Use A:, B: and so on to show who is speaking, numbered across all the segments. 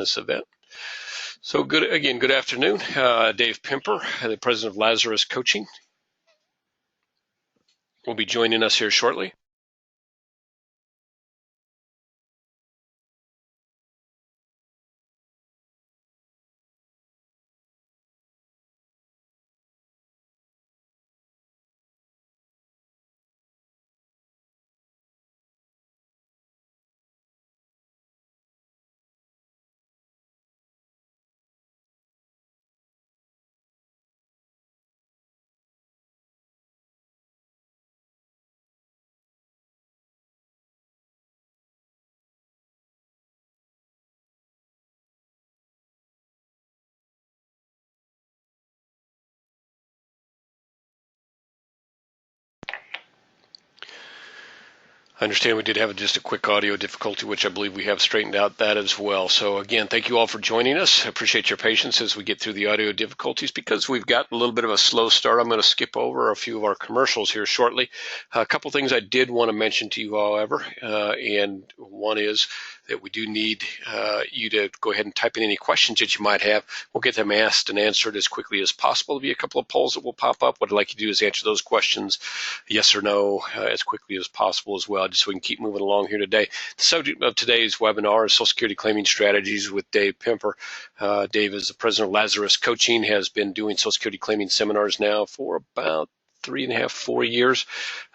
A: this event. So good afternoon. Dave Pimper, the president of Lazarus Coaching, will be joining us here shortly. I understand we did have just a quick audio difficulty, which I believe we have straightened out that as well. So again, thank you all for joining us. I appreciate your patience as we get through the audio difficulties. Because we've got a little bit of a slow start, I'm going to skip over a few of our commercials here shortly. A couple things I did want to mention to you, however, and one is that we do need you to go ahead and type in any questions that you might have. We'll get them asked and answered as quickly as possible. There'll be a couple of polls that will pop up. What I'd like you to do is answer those questions, yes or no, as quickly as possible as well, just so we can keep moving along here today. The subject of today's webinar is Social Security Claiming Strategies with Dave Pimper. Dave is the president of Lazarus Coaching, has been doing Social Security Claiming seminars now for about 3.5, 4 years,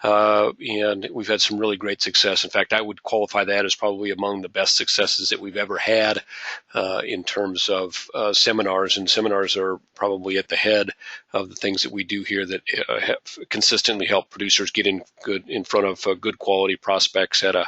A: and we've had some really great success. In fact, I would qualify that as probably among the best successes that we've ever had in terms of seminars, and seminars are probably at the head of the things that we do here that have consistently help producers get in front of good quality prospects at a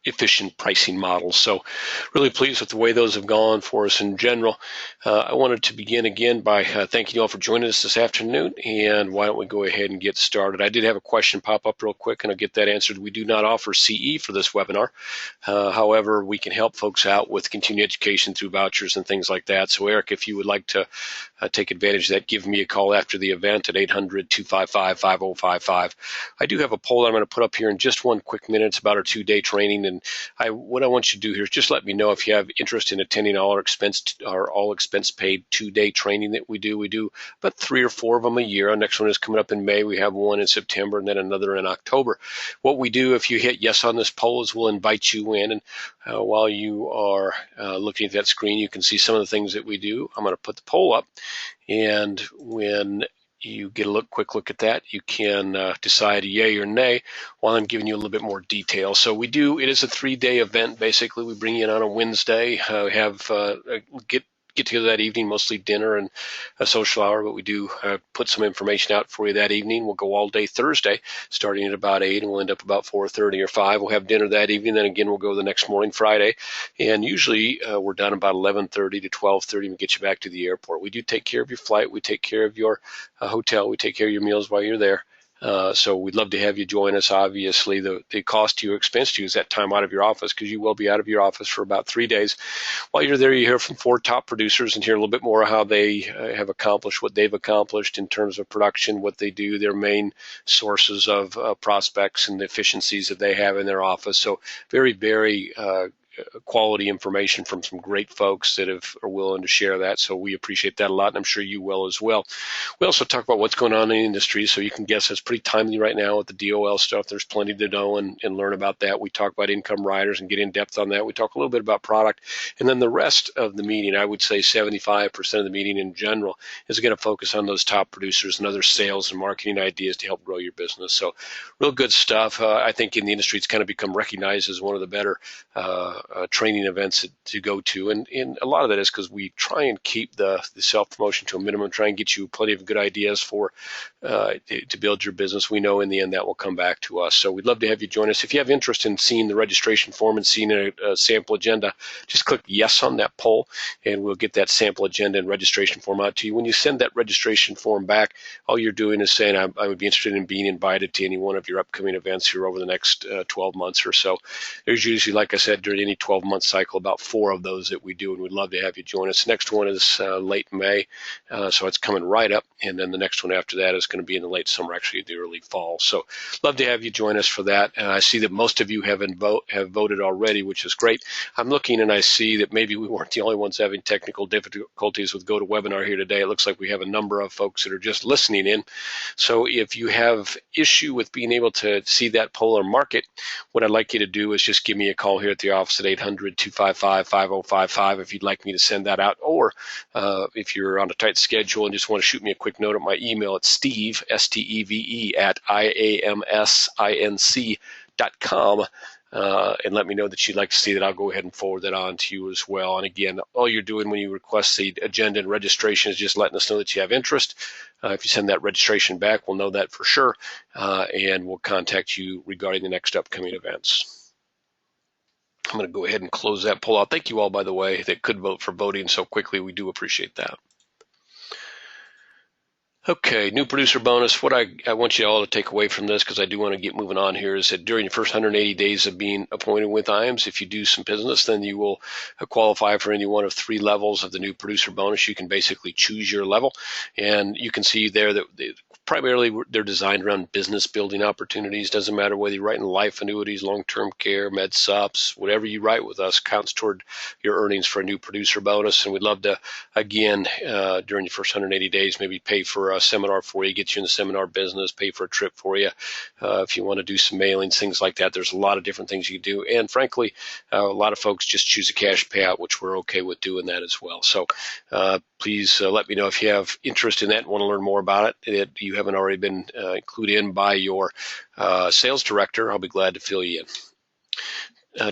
A: efficient pricing model. So really pleased with the way those have gone for us in general. I wanted to begin again by thanking you all for joining us this afternoon, and why don't we go ahead and get started. I did have a question pop up real quick, and I'll get that answered. We do not offer CE for this webinar. However, we can help folks out with continuing education through vouchers and things like that. So Eric, if you would like to take advantage of that, give me a call after the event at 800-255-5055. I do have a poll that I'm going to put up here in just one quick minute. It's about our 2-day training, and what I want you to do here is just let me know if you have interest in attending all expense paid 2-day training that we do. We do about 3 or 4 of them a year. Our next one is coming up in May. We have one in September and then another in October. What we do, if you hit yes on this poll, is we'll invite you in, and while you are looking at that screen, you can see some of the things that we do. I'm going to put the poll up, and when you get a quick look at that, you can decide yay or nay while I'm giving you a little bit more detail. So it is a 3-day event. Basically, we bring you in on a Wednesday, get together that evening, mostly dinner and a social hour, but we do put some information out for you that evening. We'll go all day Thursday, starting at about 8, and we'll end up about 4:30 or 5. We'll have dinner that evening, then again we'll go the next morning, Friday, and usually we're done about 11:30 to 12:30, and we get you back to the airport. We do take care of your flight, we take care of your hotel, we take care of your meals while you're there. So we'd love to have you join us. Obviously, the cost to you, expense to you, is that time out of your office, because you will be out of your office for about 3 days. While you're there, you hear from 4 top producers and hear a little bit more how they have accomplished what they've accomplished in terms of production, what they do, their main sources of prospects, and the efficiencies that they have in their office. So very, very quality information from some great folks that are willing to share that. So we appreciate that a lot, and I'm sure you will as well. We also talk about what's going on in the industry, so you can guess it's pretty timely right now with the DOL stuff. There's plenty to know and learn about that. We talk about income riders and get in depth on that. We talk a little bit about product, and then the rest of the meeting, I would say 75% of the meeting in general, is going to focus on those top producers and other sales and marketing ideas to help grow your business. So real good stuff. I think in the industry, it's kind of become recognized as one of the better training events to go to, and a lot of that is because we try and keep the self-promotion to a minimum, try and get you plenty of good ideas for to build your business. We know in the end that will come back to us, so we'd love to have you join us. If you have interest in seeing the registration form and seeing a sample agenda, just click yes on that poll, and we'll get that sample agenda and registration form out to you. When you send that registration form back, all you're doing is saying, I would be interested in being invited to any one of your upcoming events here over the next 12 months or so. There's usually, like I said, during any 12-month cycle, about 4 of those that we do, and we'd love to have you join us. Next one is late May, so it's coming right up, and then the next one after that is going to be in the late summer, actually the early fall. So love to have you join us for that. I see that most of you have voted already, which is great. I'm looking and I see that maybe we weren't the only ones having technical difficulties with GoToWebinar here today. It looks like we have a number of folks that are just listening in. So if you have issue with being able to see that polar market, what I'd like you to do is just give me a call here at the office at 800-255-5055 if you'd like me to send that out, or if you're on a tight schedule and just want to shoot me a quick note at my email at Steve, S-T-E-V-E, at IAMSINC.com. And let me know that you'd like to see that. I'll go ahead and forward that on to you as well. And again, all you're doing when you request the agenda and registration is just letting us know that you have interest. If you send that registration back, we'll know that for sure, and we'll contact you regarding the next upcoming events. I'm going to go ahead and close that poll out. Thank you all, by the way, that could vote for voting so quickly. We do appreciate that. Okay, new producer bonus. What I want you all to take away from this, because I do want to get moving on here, is that during your first 180 days of being appointed with IAMS, if you do some business, then you will qualify for any one of 3 levels of the new producer bonus. You can basically choose your level, and you can see there that primarily they're designed around business building opportunities. Doesn't matter whether you write in life annuities, long-term care, med sups, whatever you write with us counts toward your earnings for a new producer bonus. And we'd love to, again, during your first 180 days, maybe pay for a seminar for you, get you in the seminar business, pay for a trip for you. If you want to do some mailings, things like that, there's a lot of different things you can do. And frankly, a lot of folks just choose a cash payout, which we're okay with doing that as well. So please let me know if you have interest in that and want to learn more about it. If you haven't already been included in by your sales director, I'll be glad to fill you in.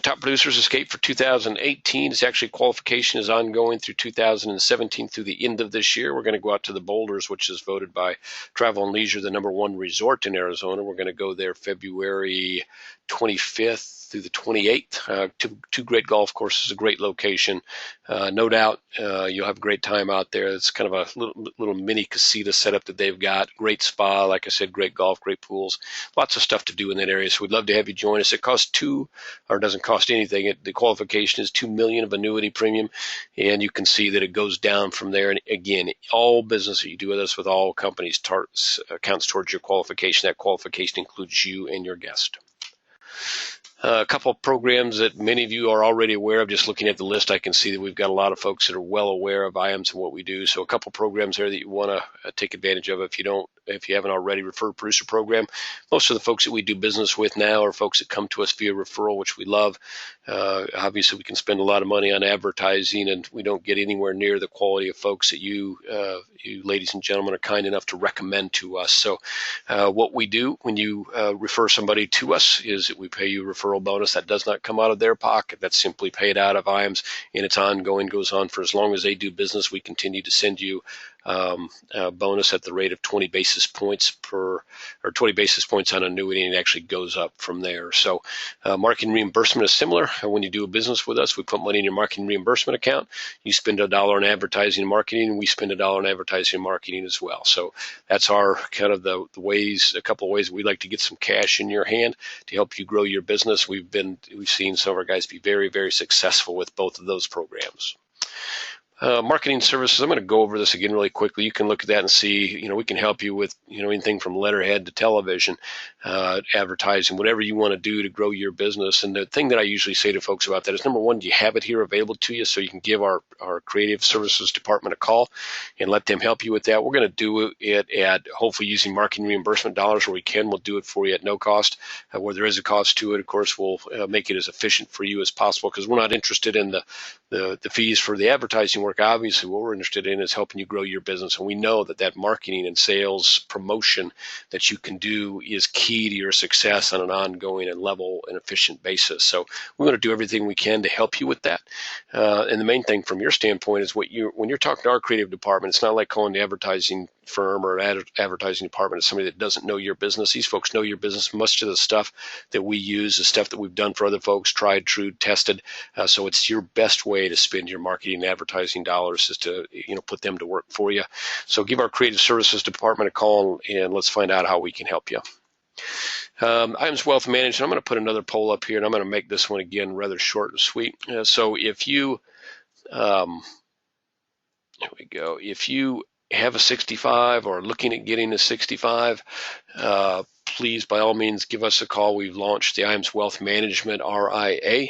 A: Top Producers Escape for 2018 is actually qualification is ongoing through 2017 through the end of this year. We're going to go out to the Boulders, which is voted by Travel and Leisure the #1 resort in Arizona. We're going to go there February 25th through the 28th. Two great golf courses, a great location. No doubt you'll have a great time out there. It's kind of a little mini casita setup that they've got. Great spa, like I said, great golf, great pools. Lots of stuff to do in that area. So we'd love to have you join us. It costs doesn't cost anything. The qualification is $2 million of annuity premium, and you can see that it goes down from there. And again, all business that you do with us with all companies counts towards your qualification. That qualification includes you and your guest. A couple of programs that many of you are already aware of. Just looking at the list, I can see that we've got a lot of folks that are well aware of IAMS and what we do. So a couple of programs there that you want to take advantage of if you haven't already. Referred Producer Program. Most of the folks that we do business with now are folks that come to us via referral, which we love. Obviously, we can spend a lot of money on advertising, and we don't get anywhere near the quality of folks that you ladies and gentlemen are kind enough to recommend to us. So what we do when you refer somebody to us is that we pay you a referral bonus. That does not come out of their pocket. That's simply paid out of IAMS, and it's ongoing, goes on for as long as they do business. We continue to send you a bonus at the rate of 20 basis points on annuity, and it actually goes up from there. So marketing reimbursement is similar. When you do a business with us, we put money in your marketing reimbursement account. You spend $1 in advertising and marketing, and we spend $1 in advertising and marketing as well. So that's our kind of the ways, a couple of ways that we like to get some cash in your hand to help you grow your business. We've seen some of our guys be very, very successful with both of those programs. Marketing services, I'm going to go over this again really quickly. You can look at that and see, we can help you with, anything from letterhead to television, advertising, whatever you want to do to grow your business. And the thing that I usually say to folks about that is, number one, do you have it here available to you so you can give our creative services department a call and let them help you with that? We're going to do it at hopefully using marketing reimbursement dollars where we can. We'll do it for you at no cost. Where there is a cost to it, of course, we'll make it as efficient for you as possible, because we're not interested in the fees for the advertising work. Obviously, what we're interested in is helping you grow your business, and we know that marketing and sales promotion that you can do is key to your success on an ongoing and level and efficient basis. So we want to do everything we can to help you with that. And the main thing from your standpoint is when you're talking to our creative department, it's not like calling the advertising firm or advertising department as somebody that doesn't know your business. These folks know your business. Much of the stuff that we use is stuff that we've done for other folks, tried, true, tested. So it's your best way to spend your marketing and advertising dollars is to put them to work for you. So give our creative services department a call and let's find out how we can help you. IAMS Wealth Management, I'm going to put another poll up here, and I'm going to make this one again rather short and sweet. So if you, here we go, if you have a 65 or looking at getting a 65, please, by all means, give us a call. We've launched the IAMS Wealth Management RIA.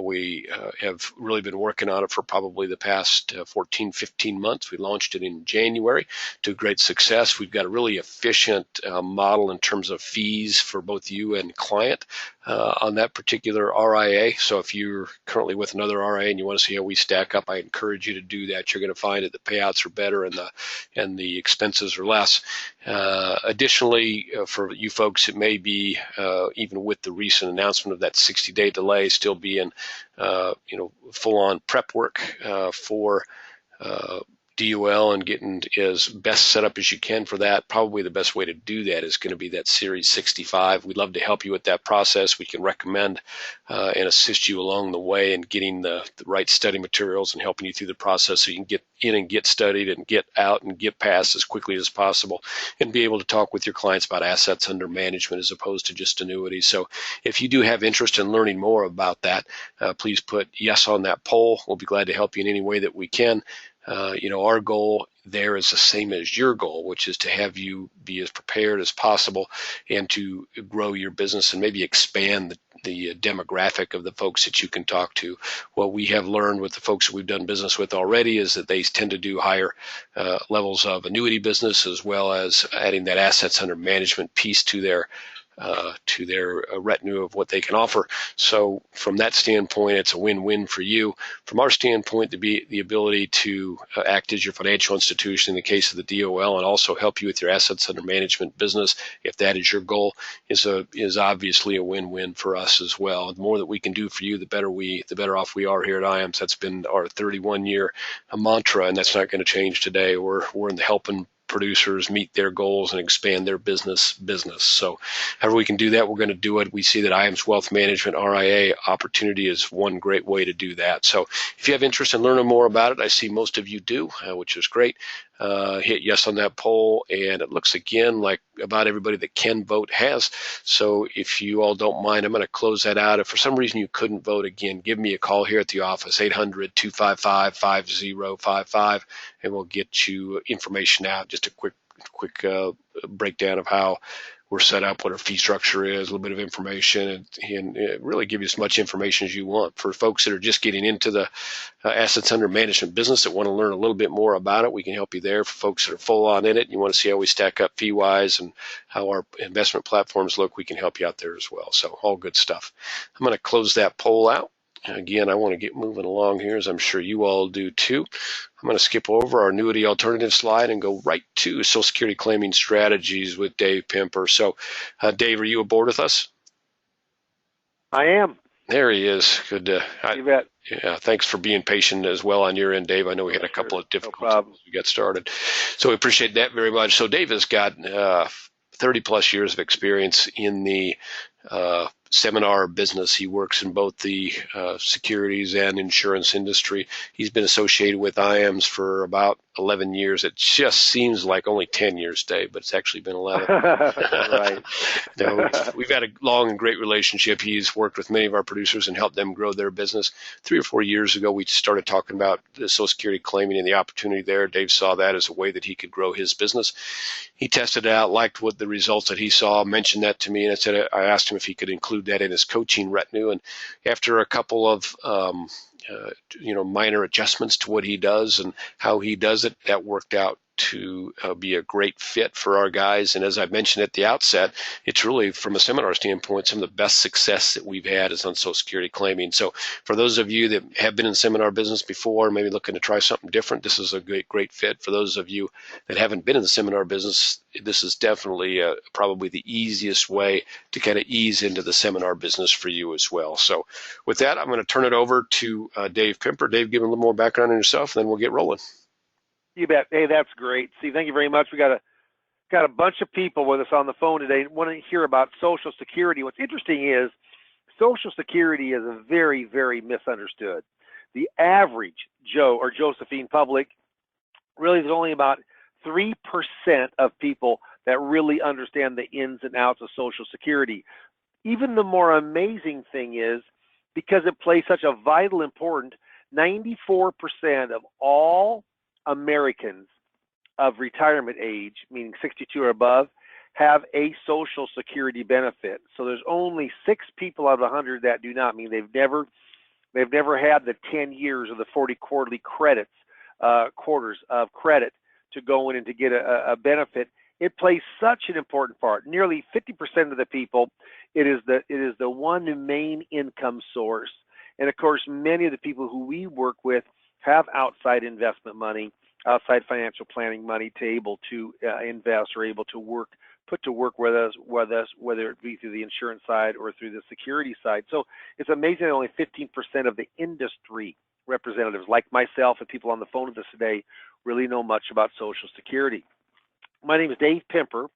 A: We have really been working on it for probably the past 14, 15 months. We launched it in January to great success. We've got a really efficient model in terms of fees for both you and client on that particular RIA. So if you're currently with another RIA and you want to see how we stack up, I encourage you to do that. You're going to find that the payouts are better and the expenses are less. Additionally, for you folks, it may be even with the recent announcement of that 60-day delay, still being full-on prep work for DOL and getting as best set up as you can for that. Probably the best way to do that is going to be that Series 65. We'd love to help you with that process. We can recommend and assist you along the way in getting the right study materials and helping you through the process so you can get in and get studied and get out and get past as quickly as possible and be able to talk with your clients about assets under management as opposed to just annuities. So if you do have interest in learning more about that, please put yes on that poll. We'll be glad to help you in any way that we can. Our goal there is the same as your goal, which is to have you be as prepared as possible and to grow your business and maybe expand the demographic of the folks that you can talk to. What we have learned with the folks that we've done business with already is that they tend to do higher levels of annuity business as well as adding that assets under management piece to their retinue of what they can offer. So from that standpoint, it's a win-win for you. From our standpoint, the ability to act as your financial institution in the case of the DOL and also help you with your assets under management business, if that is your goal, is obviously a win-win for us as well. The more that we can do for you, the better off we are here at IAMS. That's been our 31-year mantra, and that's not going to change today. We're in the helping producers meet their goals and expand their business. So however we can do that, we're going to do it. We see that IAMS Wealth Management RIA opportunity is one great way to do that. So if you have interest in learning more about it, I see most of you do, which is great. Hit yes on that poll, and it looks again like about everybody that can vote has. So if you all don't mind, I'm going to close that out. If for some reason you couldn't vote again, give me a call here at the office, 800-255-5055, and we'll get you information out. Just a quick breakdown of how we're set up, what our fee structure is, a little bit of information, and really give you as much information as you want. For folks that are just getting into the assets under management business that want to learn a little bit more about it, we can help you there. For folks that are full on in it and you want to see how we stack up fee-wise and how our investment platforms look, we can help you out there as well. So all good stuff. I'm going to close that poll out. Again, I want to get moving along here, as I'm sure you all do too. I'm going to skip over our annuity alternative slide and go right to Social Security claiming strategies with Dave Pimper. So, Dave, are you aboard with us?
B: I am.
A: There he is. Good.
B: You bet.
A: Yeah, thanks for being patient as well on your end, Dave. I know we had a couple of difficulties as we got started. So we appreciate that very much. So Dave has got 30-plus years of experience in the seminar business. He works in both the securities and insurance industry. He's been associated with IAMS for about 11 years. It just seems like only 10 years, Dave, but it's actually been 11.
B: Right.
A: No, we've had a long and great relationship. He's worked with many of our producers and helped them grow their business. 3 or 4 years ago, we started talking about the Social Security claiming and the opportunity there. Dave saw that as a way that he could grow his business. He tested it out, liked what the results that he saw, mentioned that to me, and I asked him if he could include that in his coaching retinue. And after a couple of minor adjustments to what he does and how he does it, that worked out to be a great fit for our guys. And as I mentioned at the outset, it's really, from a seminar standpoint, some of the best success that we've had is on Social Security claiming. So for those of you that have been in seminar business before, maybe looking to try something different, this is a great fit. For those of you that haven't been in the seminar business, this is definitely probably the easiest way to kind of ease into the seminar business for you as well. So with that, I'm going to turn it over to Dave Pimper. Dave, give a little more background on yourself, and then we'll get rolling.
B: You bet. Hey, that's great. See, thank you very much. We got a bunch of people with us on the phone today want to hear about Social Security. What's interesting is Social Security is a very, very misunderstood. The average Joe or Josephine public, really, there's only about 3% of people that really understand the ins and outs of Social Security. Even the more amazing thing is, because it plays such a vital important, 94% of all Americans of retirement age, meaning 62 or above, have a Social Security benefit. So there's only 6 people out of 100 that do not, mean they've never had the 10 years or the 40 quarterly credits, quarters of credit to go in and to get a benefit. It plays such an important part. Nearly 50% of the people, it is the one main income source. And of course, many of the people who we work with have outside investment money, outside financial planning money to able to invest or able to put to work with us, whether it be through the insurance side or through the security side. So it's amazing that only 15% of the industry representatives like myself and people on the phone with us today really know much about Social Security. My name is Dave Pimper,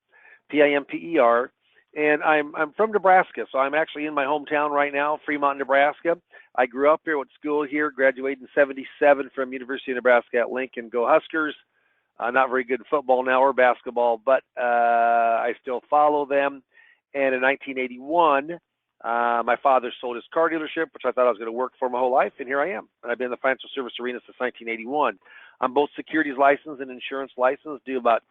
B: Pimper, and I'm from Nebraska, so I'm actually in my hometown right now, Fremont, Nebraska. I grew up here, went to school here, graduated in '77 from University of Nebraska at Lincoln. Go Huskers! Not very good in football now or basketball, but I still follow them. And in 1981, my father sold his car dealership, which I thought I was going to work for my whole life, and here I am. And I've been in the financial service arena since 1981. I'm both securities licensed and insurance licensed, do about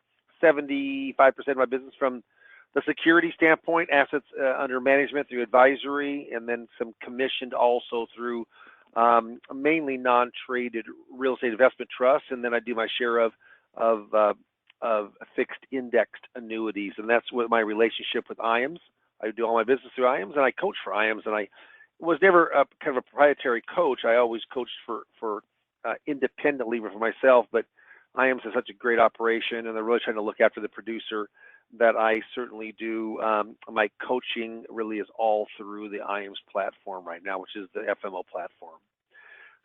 B: 75% of my business from the security standpoint, assets under management through advisory, and then some commissioned also through mainly non-traded real estate investment trusts. And then I do my share of fixed indexed annuities, and that's what my relationship with IAMS. I do all my business through IAMS, and I coach for IAMS. And I was never a kind of a proprietary coach. I always coached for independently for myself, but IAMS is such a great operation, and they're really trying to look after the producer that I certainly do. My coaching really is all through the IAMS platform right now, which is the FMO platform.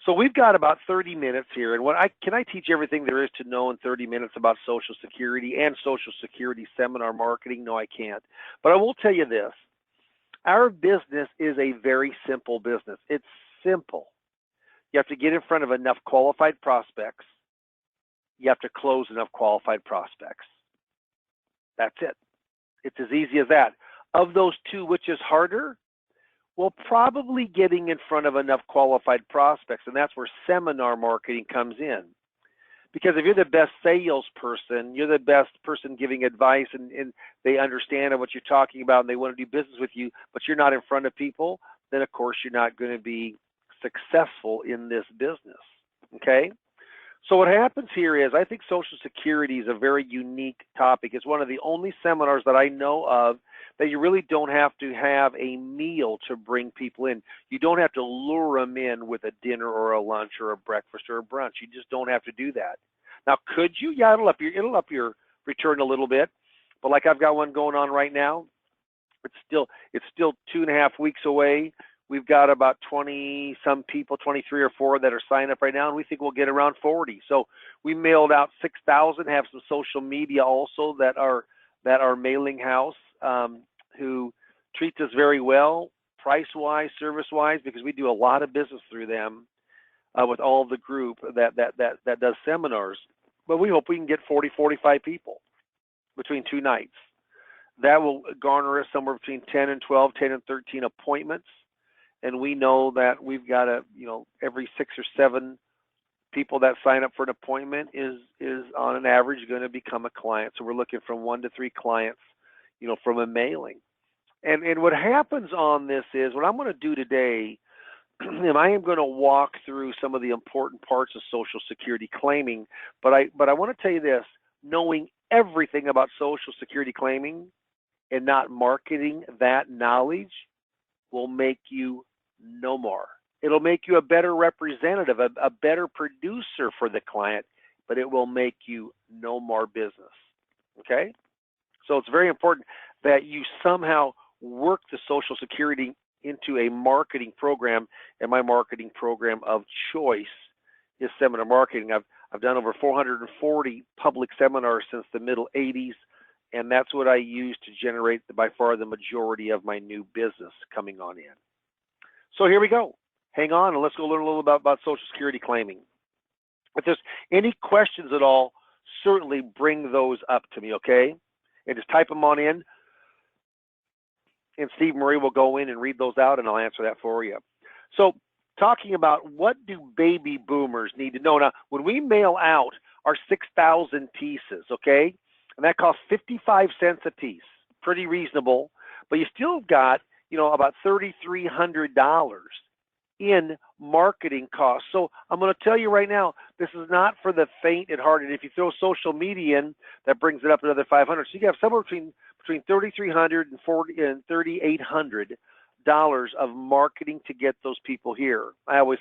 B: So we've got about 30 minutes here, and can I teach everything there is to know in 30 minutes about Social Security and Social Security seminar marketing? No, I can't. But I will tell you this. Our business is a very simple business. It's simple. You have to get in front of enough qualified prospects. You have to close enough qualified prospects. That's it. It's as easy as that. Of those two, which is harder? Well, probably getting in front of enough qualified prospects, and that's where seminar marketing comes in. Because if you're the best salesperson, you're the best person giving advice, and they understand what you're talking about, and they want to do business with you, but you're not in front of people, then of course you're not going to be successful in this business, okay? So what happens here is I think Social Security is a very unique topic. It's one of the only seminars that I know of that you really don't have to have a meal to bring people in. You don't have to lure them in with a dinner or a lunch or a breakfast or a brunch. You just don't have to do that. Now, could you? Yeah, it'll up your return a little bit. But like I've got one going on right now, it's still 2.5 weeks away. We've got about 20 some people, 23 or 4 that are signed up right now, and we think we'll get around 40. So we mailed out 6,000, have some social media also that are mailing house who treats us very well, price-wise, service-wise, because we do a lot of business through them with all the group that does seminars. But we hope we can get 40, 45 people between 2 nights. That will garner us somewhere between 10 and 12, 10 and 13 appointments. And we know that we've got every 6 or 7 people that sign up for an appointment is on an average going to become a client. So we're looking from 1 to 3 clients, from a mailing. And what happens on this is what I'm going to do today, and I am going to walk through some of the important parts of Social Security claiming. But I want to tell you this: knowing everything about Social Security claiming and not marketing that knowledge will make you no more. It'll make you a better representative, a better producer for the client, but it will make you no more business. Okay? So it's very important that you somehow work the Social Security into a marketing program, and my marketing program of choice is seminar marketing. I've done over 440 public seminars since the middle 80s, and that's what I use to generate by far the majority of my new business coming on in. So here we go. Hang on, and let's go learn a little about Social Security claiming. If there's any questions at all, certainly bring those up to me, okay? and just type them on in, and Steve Murray will go in and read those out, and I'll answer that for you. So talking about what do baby boomers need to know. Now, when we mail out our 6,000 pieces, okay, and that costs 55 cents a piece, pretty reasonable, but you still got, about $3,300 in marketing costs. So I'm going to tell you right now, this is not for the faint at heart. And if you throw social media in, that brings it up another 500. So you have somewhere between $3,300 and $3,800 of marketing to get those people here. I always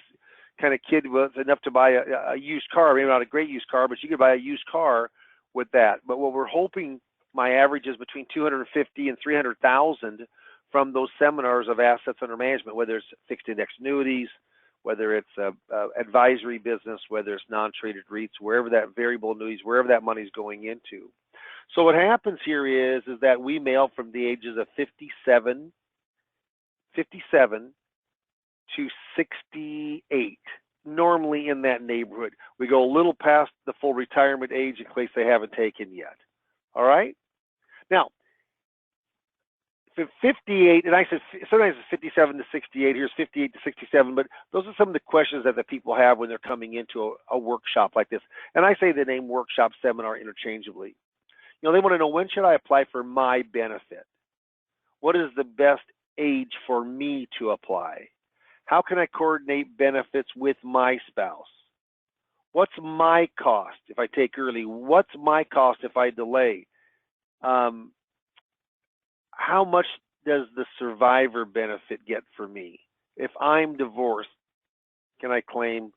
B: kind of kid with enough to buy a used car, maybe not a great used car, but you could buy a used car with that. But what we're hoping, my average is between 250 and 300,000 from those seminars of assets under management, whether it's fixed index annuities, whether it's advisory business, whether it's non-traded REITs, wherever that variable annuities, wherever that money's going into. So what happens here is that we mail from the ages of 57 to 68, normally in that neighborhood. We go a little past the full retirement age in case they haven't taken yet. All right? Now, 58, and I said sometimes it's 57 to 68, here's 58 to 67, but those are some of the questions that the people have when they're coming into a workshop like this. And I say the name workshop, seminar interchangeably. They want to know, when should I apply for my benefit? What is the best age for me to apply? How can I coordinate benefits with my spouse? What's my cost if I take early? What's my cost if I delay? How much does the survivor benefit get for me? If I'm divorced, can I claim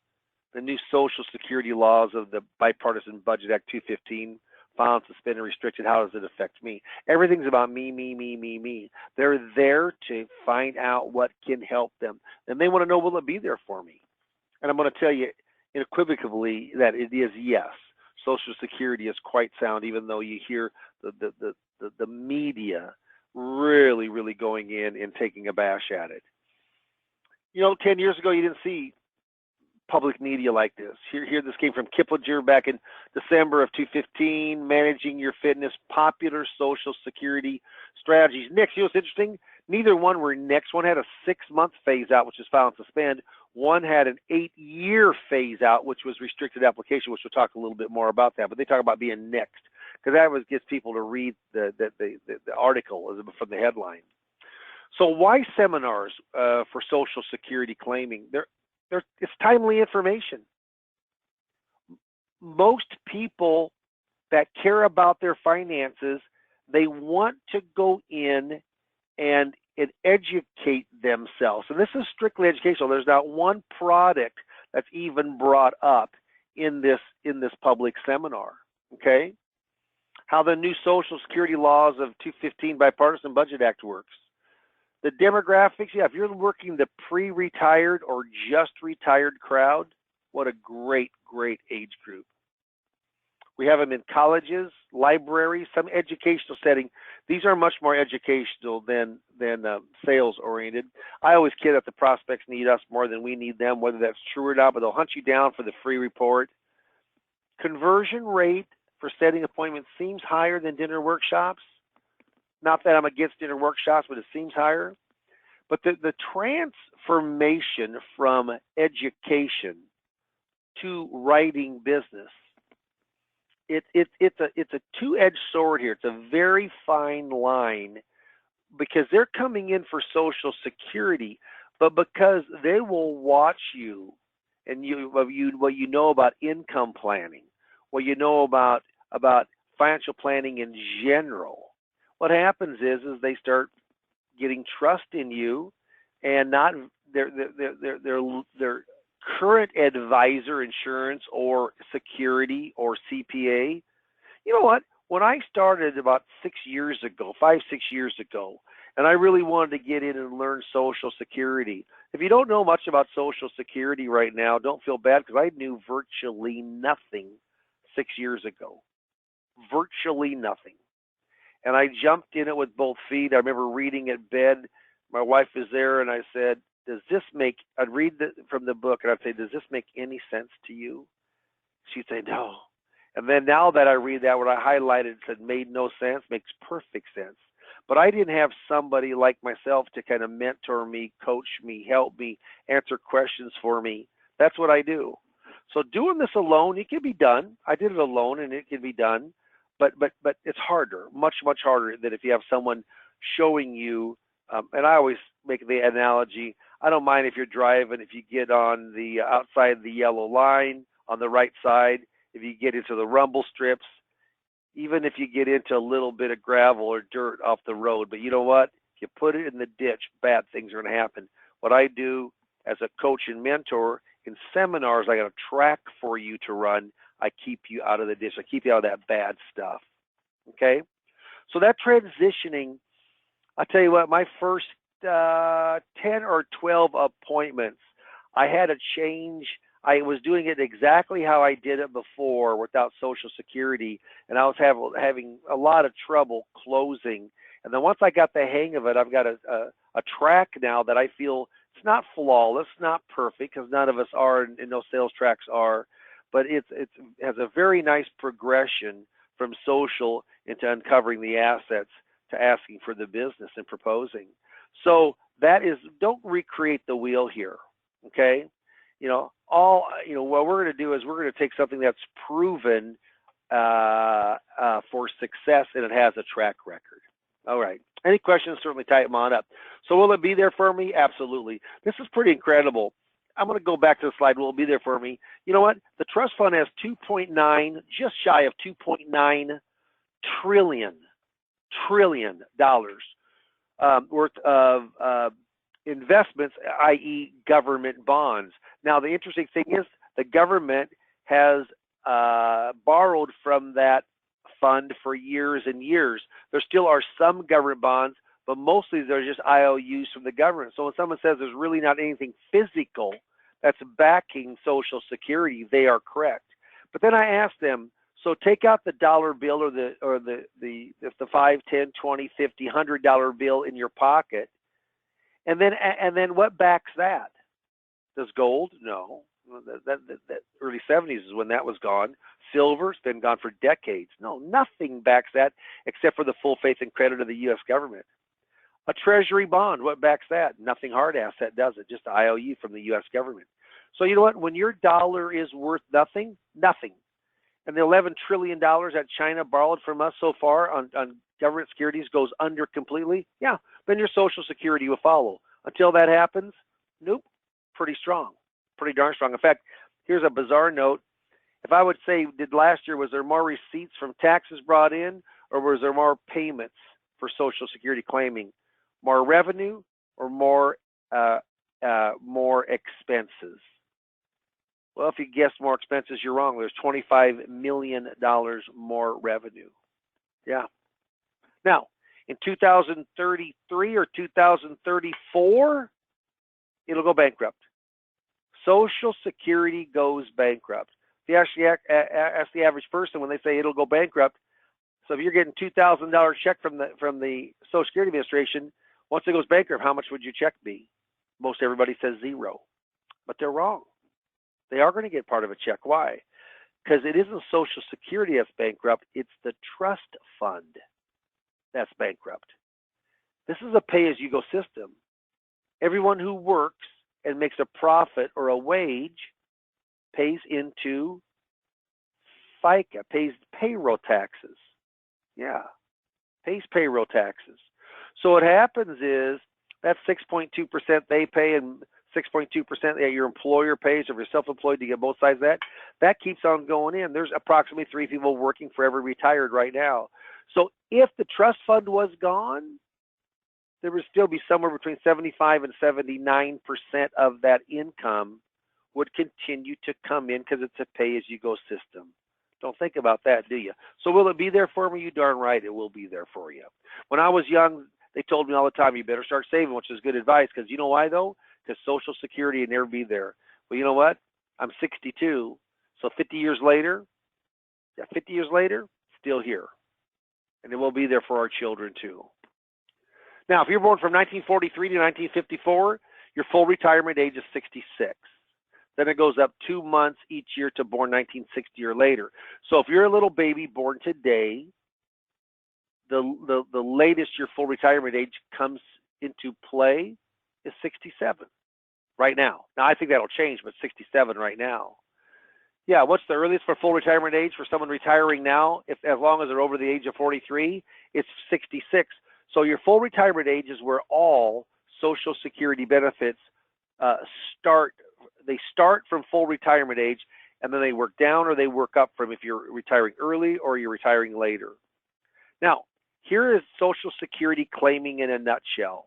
B: the new Social Security laws of the Bipartisan Budget Act 215, found, suspended, restricted? How does it affect me? Everything's about me, me, me, me, me. They're there to find out what can help them. And they want to know, will it be there for me? And I'm going to tell you unequivocally that it is yes. Social Security is quite sound, even though you hear the media really, really going in and taking a bash at it. 10 years ago, you didn't see public media like this. Here, this came from Kiplinger back in December of 2015, Managing Your Fitness, Popular Social Security Strategies. Next, what's interesting? Neither one were next. One had a 6-month phase out, which is file and suspend. One had an 8-year phase out, which was restricted application, which we'll talk a little bit more about that. But they talk about being next, because that was gets people to read the article from the headline. So why seminars for Social Security claiming? It's timely information. Most people that care about their finances, they want to go in and educate themselves. And this is strictly educational. There's not one product that's even brought up in this public seminar. Okay? How the new Social Security laws of 215 Bipartisan Budget Act works. The demographics, if you're working the pre-retired or just retired crowd, what a great, great age group. We have them in colleges, libraries, some educational setting. These are much more educational than sales oriented. I always kid that the prospects need us more than we need them, whether that's true or not, but they'll hunt you down for the free report. Conversion rate for setting appointments seems higher than dinner workshops. Not that I'm against dinner workshops, but it seems higher. But the transformation from education to writing business, it's a two-edged sword here. It's a very fine line, because they're coming in for Social Security, but because they will watch you and what you know about income planning, what you know about financial planning in general. What happens is they start getting trust in you, and not their current advisor, insurance or security or CPA. You know what? When I started about 5, 6 years ago, and I really wanted to get in and learn Social Security. If you don't know much about Social Security right now, don't feel bad, because I knew virtually nothing 6 years ago. Virtually nothing. And I jumped in it with both feet. I remember reading at bed. My wife was there, and I said, I'd read from the book, and I'd say, does this make any sense to you? She'd say, no. And then now that I read that, what I highlighted said made no sense, makes perfect sense. But I didn't have somebody like myself to kind of mentor me, coach me, help me, answer questions for me. That's what I do. So doing this alone, it can be done. I did it alone, and it can be done. But it's harder, much harder than if you have someone showing you. And I always make the analogy. I don't mind if you're driving, if you get on the outside the yellow line on the right side, if you get into the rumble strips, even if you get into a little bit of gravel or dirt off the road. But you know what? If you put it in the ditch, bad things are going to happen. What I do as a coach and mentor in seminars, I got a track for you to run. I keep you out of the ditch. I keep you out of that bad stuff. Okay? So that transitioning, I tell you what, my first 10 or 12 appointments, I had to change. I was doing it exactly how I did it before without Social Security, and I was having a lot of trouble closing. And then once I got the hang of it, I've got a track now that I feel it's not flawless, not perfect, because none of us are, and no sales tracks are, but it has a very nice progression from social into uncovering the assets to asking for the business and proposing. So that is, don't recreate the wheel here, okay? What we're going to do is we're going to take something that's proven for success, and it has a track record. All right. Any questions? Certainly type them on up. So will it be there for me? Absolutely. This is pretty incredible. I'm going to go back to the slide. Will it be there for me? You know what? The trust fund has 2.9, just shy of 2.9 trillion dollars worth of investments, i.e. government bonds. Now, the interesting thing is the government has borrowed from that fund for years and years. There still are some government bonds, but mostly they're just IOUs from the government. So when someone says there's really not anything physical that's backing Social Security, they are correct. But then I asked them, so take out the dollar bill or the 5, 10, 20, 50, $100 bill in your pocket, and then what backs that? Does gold? No. That early 70s is when that was gone. Silver's been gone for decades. No, nothing backs that except for the full faith and credit of the U.S. government. A treasury bond, what backs that? Nothing hard asset does it, just IOU from the U.S. government. So you know what? When your dollar is worth nothing, and the $11 trillion that China borrowed from us so far on government securities goes under completely, yeah, then your Social Security will follow. Until that happens, nope, pretty strong, pretty darn strong. In fact, here's a bizarre note. If I would say, did last year, was there more receipts from taxes brought in, or was there more payments for Social Security claiming? More revenue or more expenses? Well, if you guessed more expenses, you're wrong. There's $25 million more revenue. Yeah. Now, in 2033 or 2034, it'll go bankrupt. Social Security goes bankrupt. If you actually ask the average person when they say it'll go bankrupt, so if you're getting $2,000 check from the Social Security Administration, once it goes bankrupt, how much would your check be? Most everybody says zero, but they're wrong. They are going to get part of a check. Why? Because it isn't Social Security that's bankrupt. It's the trust fund that's bankrupt. This is a pay-as-you-go system. Everyone who works and makes a profit or a wage pays into FICA, pays payroll taxes. Yeah, pays payroll taxes. So what happens is that's 6.2% they pay and 6.2% that your employer pays. If you're self-employed, you get both sides of that. That keeps on going in. There's approximately 3 people working for every retired right now. So if the trust fund was gone, there would still be somewhere between 75 and 79% of that income would continue to come in because it's a pay-as-you-go system. Don't think about that, do you? So will it be there for me? You darn right it will be there for you. When I was young, they told me all the time, you better start saving, which is good advice, because you know why, though? Because Social Security would never be there. Well, you know what? I'm 62, so 50 years later, still here. And it will be there for our children, too. Now, if you're born from 1943 to 1954, your full retirement age is 66. Then it goes up 2 months each year to born 1960 or later. So if you're a little baby born today, the latest your full retirement age comes into play is 67 right now. Now I think that'll change, but 67 right now. Yeah, what's the earliest for full retirement age for someone retiring now? If as long as they're over the age of 43, it's 66. So your full retirement age is where all Social Security benefits start. They start from full retirement age, and then they work down or they work up from if you're retiring early or you're retiring later. Now, here is Social Security claiming in a nutshell.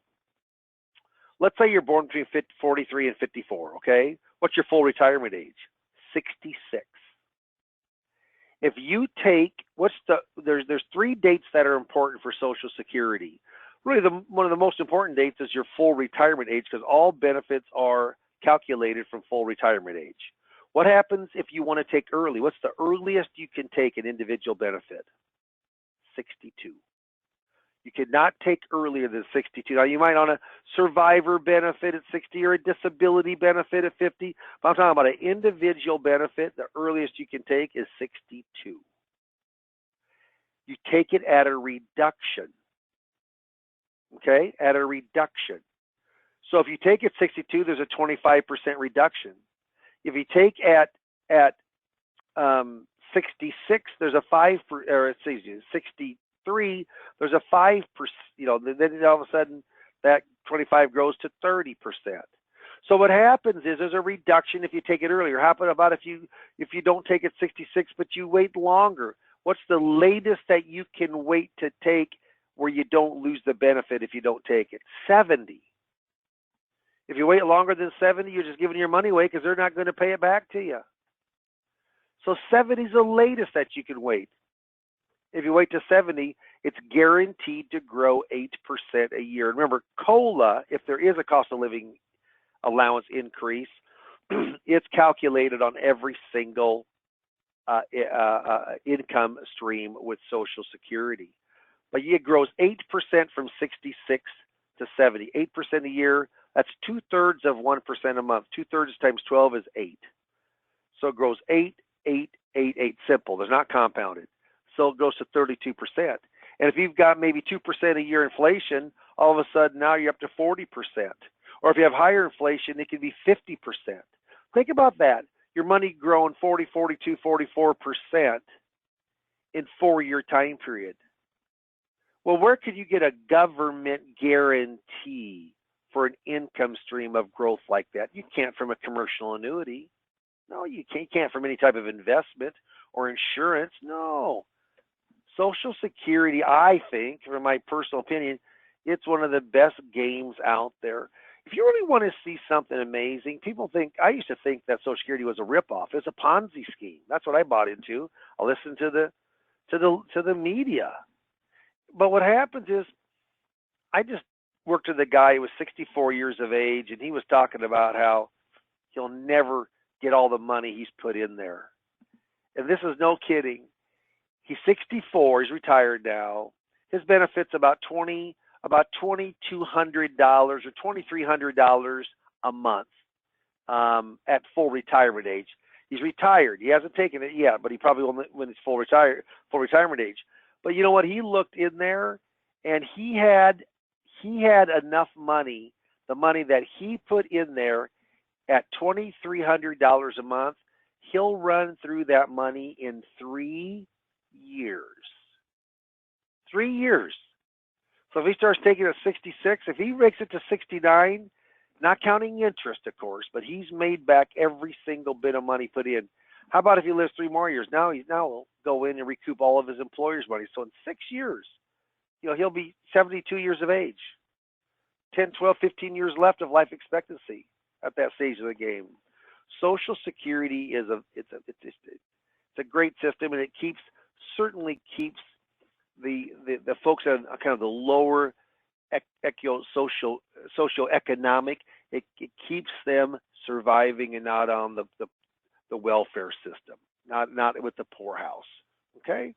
B: Let's say you're born between 43 and 54, okay? What's your full retirement age? 66. If you take, there's 3 dates that are important for Social Security. Really, one of the most important dates is your full retirement age because all benefits are calculated from full retirement age. What happens if you want to take early? What's the earliest you can take an individual benefit? 62. You cannot take earlier than 62. Now, you might on a survivor benefit at 60 or a disability benefit at 50, but I'm talking about an individual benefit. The earliest you can take is 62. You take it at a reduction, okay, at a reduction. So if you take it 62, there's a 25% reduction. If you take at 66, there's a 63, there's a 5%, then all of a sudden that 25 grows to 30%. So what happens is there's a reduction if you take it earlier. How about if you don't take it 66, but you wait longer? What's the latest that you can wait to take where you don't lose the benefit if you don't take it? 70. If you wait longer than 70, you're just giving your money away because they're not going to pay it back to you. So 70 is the latest that you can wait. If you wait to 70, it's guaranteed to grow 8% a year. Remember, COLA, if there is a cost of living allowance increase, it's calculated on every single income stream with Social Security. But it grows 8% from 66 to 70. 8% a year, that's 2/3 of 1% a month. 2/3 times 12 is 8. So it grows 8, 8, 8, 8. Simple. There's not compounded. So it goes to 32%. And if you've got maybe 2% a year inflation, all of a sudden now you're up to 40%. Or if you have higher inflation, it could be 50%. Think about that. Your money growing 40, 42, 44% in 4-year time period. Well, where could you get a government guarantee for an income stream of growth like that? You can't from a commercial annuity. No, you can't from any type of investment or insurance. No. Social Security, I think, from my personal opinion, it's one of the best games out there. If you really want to see something amazing, I used to think that Social Security was a ripoff. It's a Ponzi scheme. That's what I bought into. I listened to the media. But what happens is, I just worked with a guy who was 64 years of age, and he was talking about how he'll never get all the money he's put in there. And this is no kidding. He's 64. He's retired now. His benefit's about $2,200 or $2,300 a month at full retirement age. He's retired. He hasn't taken it yet, but he probably will when it's full retirement age. But you know what? He looked in there, and he had enough money, the money that he put in there at $2,300 a month. He'll run through that money in 3 years. 3 years. So if he starts taking it at 66, if he makes it to 69, not counting interest, of course, but he's made back every single bit of money put in. How about if he lives 3 more years? Now he'll go in and recoup all of his employer's money. So in 6 years, he'll be 72 years of age. 10, 12, 15 years left of life expectancy at that stage of the game. Social Security is it's a great system, and it certainly keeps the folks on kind of the lower socioeconomic. It keeps them surviving and not on the welfare system, not with the poorhouse. Okay?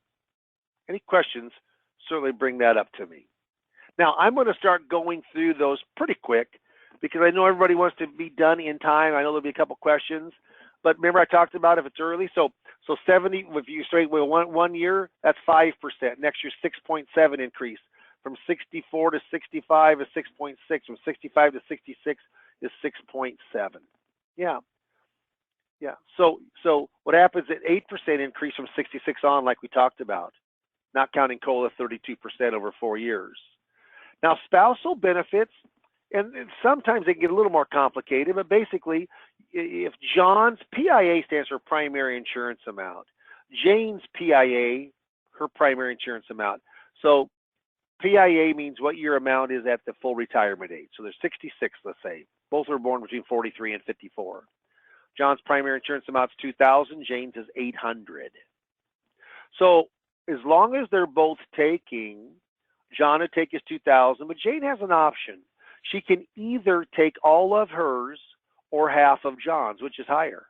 B: Any questions? Certainly bring that up to me. Now, I'm going to start going through those pretty quick because I know everybody wants to be done in time. I know there'll be a couple questions, but remember I talked about if it's early. So 70, if you straight with one year, that's 5%. Next year, 6.7 increase. From 64 to 65 is 6.6. From 65 to 66 is 6.7. Yeah. So what happens at 8% increase from 66 on, like we talked about, not counting COLA, 32% over 4 years. Now, spousal benefits, and sometimes they get a little more complicated, but basically, if John's PIA stands for primary insurance amount, Jane's PIA, her primary insurance amount. So PIA means what your amount is at the full retirement age. So there's 66, let's say. Both were born between 43 and 54. John's primary insurance amount is 2,000. Jane's is 800. So as long as they're both taking, John would take his 2,000, but Jane has an option. She can either take all of hers or half of John's, which is higher.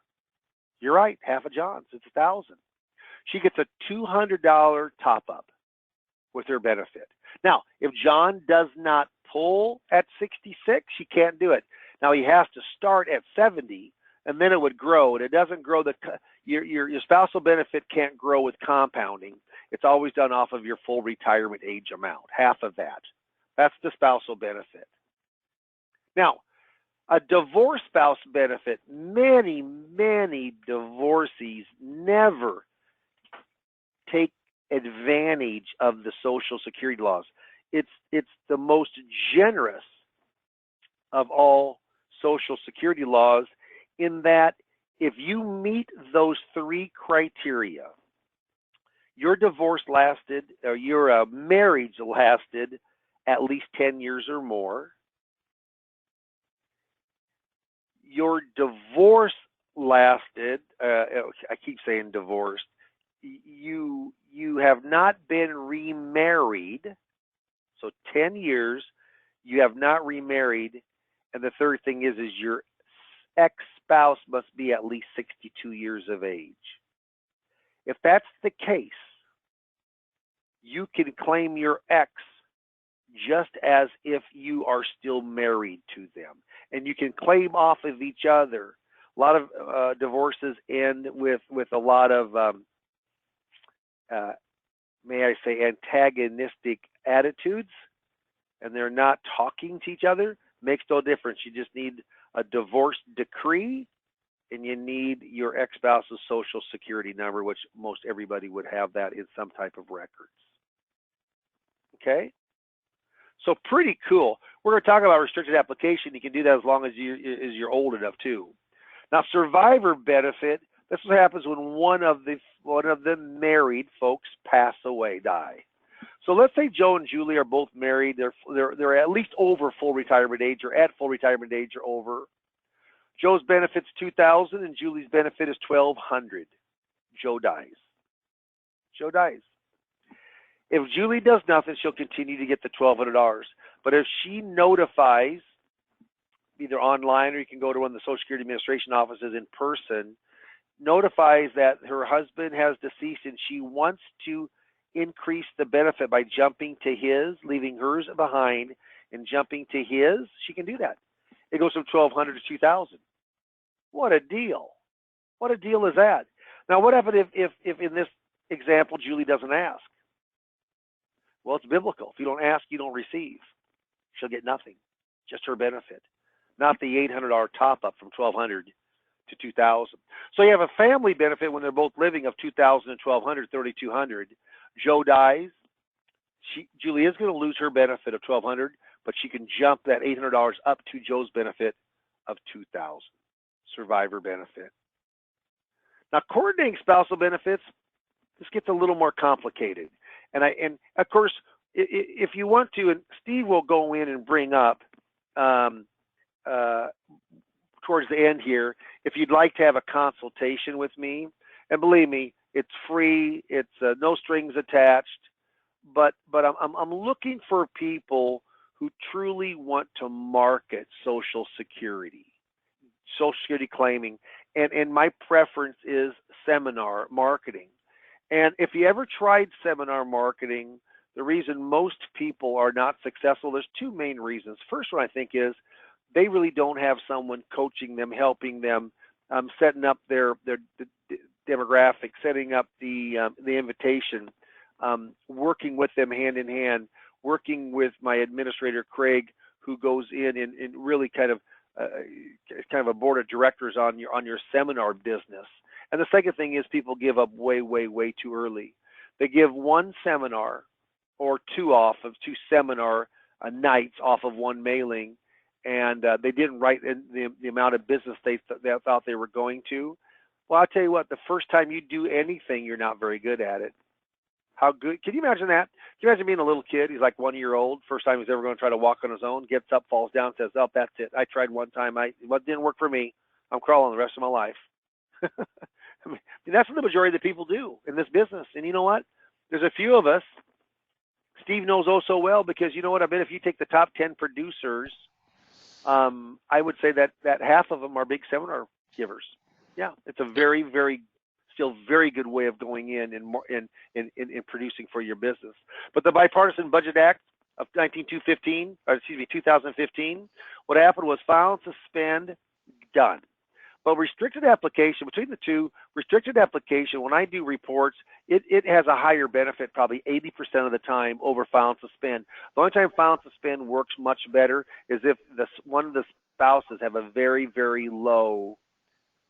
B: You're right, half of John's. It's 1,000. She gets a $200 top-up with her benefit. Now, if John does not pull at 66, she can't do it. Now, he has to start at 70, and then it would grow. And it doesn't grow. Your spousal benefit can't grow with compounding. It's always done off of your full retirement age amount, half of that. That's the spousal benefit. Now, a divorce spouse benefit, many divorcees never take advantage of the Social Security laws. It's the most generous of all Social Security laws in that if you meet those 3 criteria, your divorce lasted, or your marriage lasted at least 10 years or more. Your divorce lasted, I keep saying divorced, you have not been remarried, so 10 years, you have not remarried, and the third thing is your ex-spouse must be at least 62 years of age. If that's the case, you can claim your ex just as if you are still married to them. And you can claim off of each other. A lot of divorces end with a lot of, may I say, antagonistic attitudes, and they're not talking to each other. Makes no difference. You just need a divorce decree, and you need your ex-spouse's Social Security number, which most everybody would have that in some type of records. Okay? So pretty cool. We're going to talk about restricted application. You can do that as long as you're old enough too. Now, survivor benefit. This is what happens when one of the married folks pass away, die. So let's say Joe and Julie are both married. They're at least over full retirement age, or at full retirement age, or over. Joe's benefit's $2,000 and Julie's benefit is $1,200. Joe dies. Joe dies. If Julie does nothing, she'll continue to get the $1,200. But if she notifies, either online or you can go to one of the Social Security Administration offices in person, notifies that her husband has deceased and she wants to increase the benefit by jumping to his, leaving hers behind and jumping to his, she can do that. It goes from $1,200 to $2,000. What a deal. What a deal is that? Now, what happens if in this example, Julie doesn't ask? Well, it's biblical. If you don't ask, you don't receive. She'll get nothing, just her benefit, not the $800 top-up from $1,200 to $2,000. So you have a family benefit when they're both living of $2,000 and $1,200, $3,200. Joe dies. Julie is going to lose her benefit of $1,200, but she can jump that $800 up to Joe's benefit of $2,000. Survivor benefit. Now, coordinating spousal benefits, this gets a little more complicated. And of course, if you want to, and Steve will go in and bring up towards the end here, if you'd like to have a consultation with me, and believe me, it's free, it's no strings attached, but I'm looking for people who truly want to market Social Security claiming, and my preference is seminar marketing. And if you ever tried seminar marketing, the reason most people are not successful, there's 2 main reasons. First one, I think, is they really don't have someone coaching them, helping them, setting up their demographic, setting up the invitation, working with them hand in hand, working with my administrator Craig, who goes in and really kind of a board of directors on your seminar business. And the second thing is people give up way too early. They give one seminar or two seminar nights off of one mailing, and they didn't write in the amount of business they thought they were going to. Well, I'll tell you what, the first time you do anything, you're not very good at it. How good? Can you imagine that? Can you imagine being a little kid? He's like 1 year old, first time he's ever going to try to walk on his own, gets up, falls down, says, oh, that's it. I tried one time. It didn't work for me. I'm crawling the rest of my life. I mean, that's what the majority of the people do in this business. And you know what? There's a few of us. Steve knows oh so well, because you know what? I bet if you take the top 10 producers, I would say that half of them are big seminar givers. Yeah, it's a still very good way of going in and producing for your business. But the Bipartisan Budget Act of 2015, what happened was file and suspend, done. But restricted application, between the two, restricted application, when I do reports, it has a higher benefit probably 80% of the time over file and suspend. The only time file and suspend works much better is if one of the spouses have a very low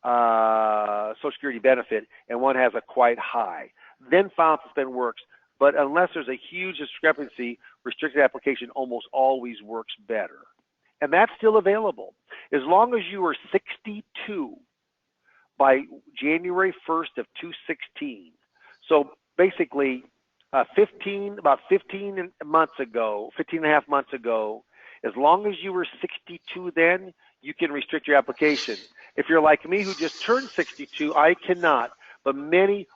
B: Social Security benefit and one has a quite high. Then file and suspend works. But unless there's a huge discrepancy, restricted application almost always works better. And that's still available. As long as you are 62 by January 1st of 2016. So basically, about 15 and a half months ago, as long as you were 62 then, you can restrict your application. If you're like me who just turned 62, I cannot. But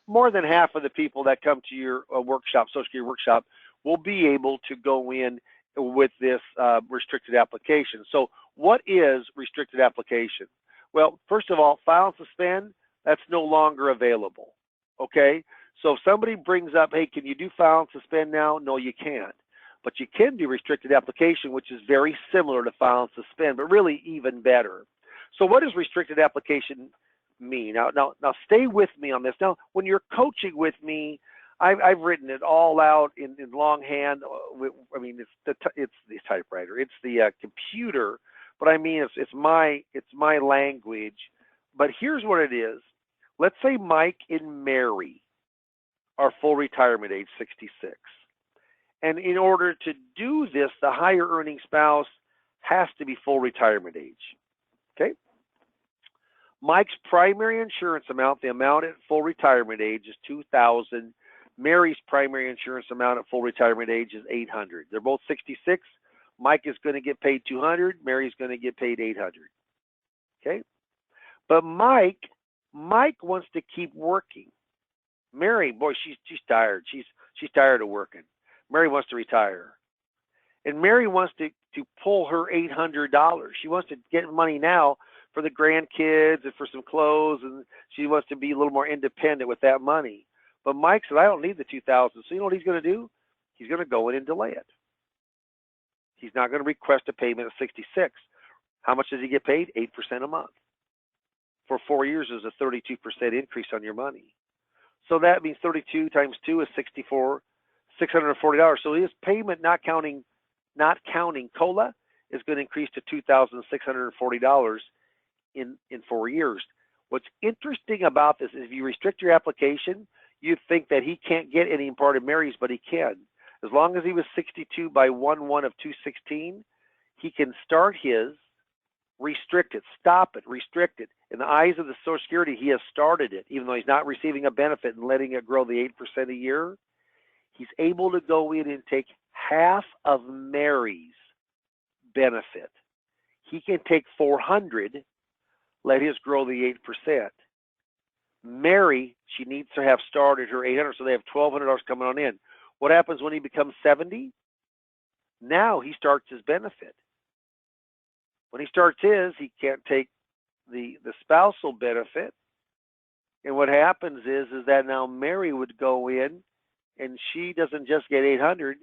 B: more than half of the people that come to your workshop, Social Security workshop, will be able to go in with this restricted application. So what is restricted application? Well, first of all, file and suspend, that's no longer available, okay? So if somebody brings up, hey, can you do file and suspend now? No, you can't. But you can do restricted application, which is very similar to file and suspend, but really even better. So what does restricted application mean? Now stay with me on this. Now, when you're coaching with me, I've written it all out in longhand. I mean, it's the typewriter, it's the computer, but I mean it's my language. But here's what it is. Let's say Mike and Mary are full retirement age 66, and in order to do this, the higher earning spouse has to be full retirement age. Okay. Mike's primary insurance amount, the amount at full retirement age, is $2,000. Mary's primary insurance amount at full retirement age is $800. They're both 66. Mike is going to get paid $200. Mary's going to get paid $800. Okay? But Mike wants to keep working. Mary, boy, she's tired. She's tired of working. Mary wants to retire. And Mary wants to pull her $800. She wants to get money now for the grandkids and for some clothes, and she wants to be a little more independent with that money. But Mike said, I don't need the $2,000. So you know what he's going to do? He's going to go in and delay it. He's not going to request a payment of 66. How much does he get paid? 8% a month. For 4 years is a 32% increase on your money. So that means 32 times 2 is $640. So his payment, not counting COLA, is going to increase to $2,640 in 4 years. What's interesting about this is if you restrict your application, you think that he can't get any part of Mary's, but he can. As long as he was 62 by 1/1 of 2016, he can start his, restrict it, stop it, restrict it. In the eyes of the Social Security, he has started it, even though he's not receiving a benefit and letting it grow the 8% a year. He's able to go in and take half of Mary's benefit. He can take $400, let his grow the 8%. Mary, she needs to have started her $800, so they have $1,200 coming on in. What happens when he becomes 70? Now he starts his benefit. When he starts his, he can't take the spousal benefit. And what happens is that now Mary would go in, and she doesn't just get $800,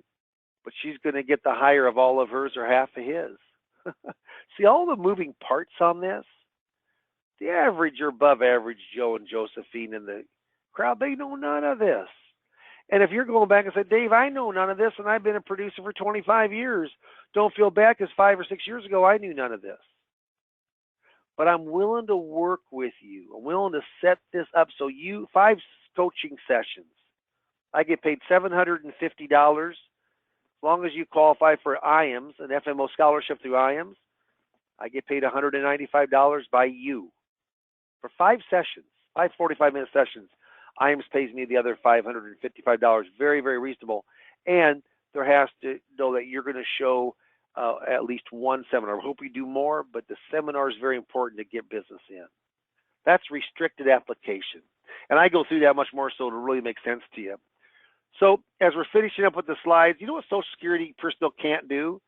B: but she's going to get the higher of all of hers or half of his. See all the moving parts on this? The average or above average Joe and Josephine in the crowd, they know none of this. And if you're going back and say, Dave, I know none of this, and I've been a producer for 25 years, don't feel bad because 5 or 6 years ago I knew none of this. But I'm willing to work with you. I'm willing to set this up so 5 coaching sessions. I get paid $750 as long as you qualify for IAMS, an FMO scholarship through IAMS. I get paid $195 by you for 5 sessions, 5 45-minute sessions. IAMS pays me the other $555. Very, very reasonable. And there has to know that you're going to show at least one seminar. I hope we do more, but the seminar is very important to get business in. That's restricted application. And I go through that much more so to really make sense to you. So as we're finishing up with the slides, you know what Social Security personnel can't do?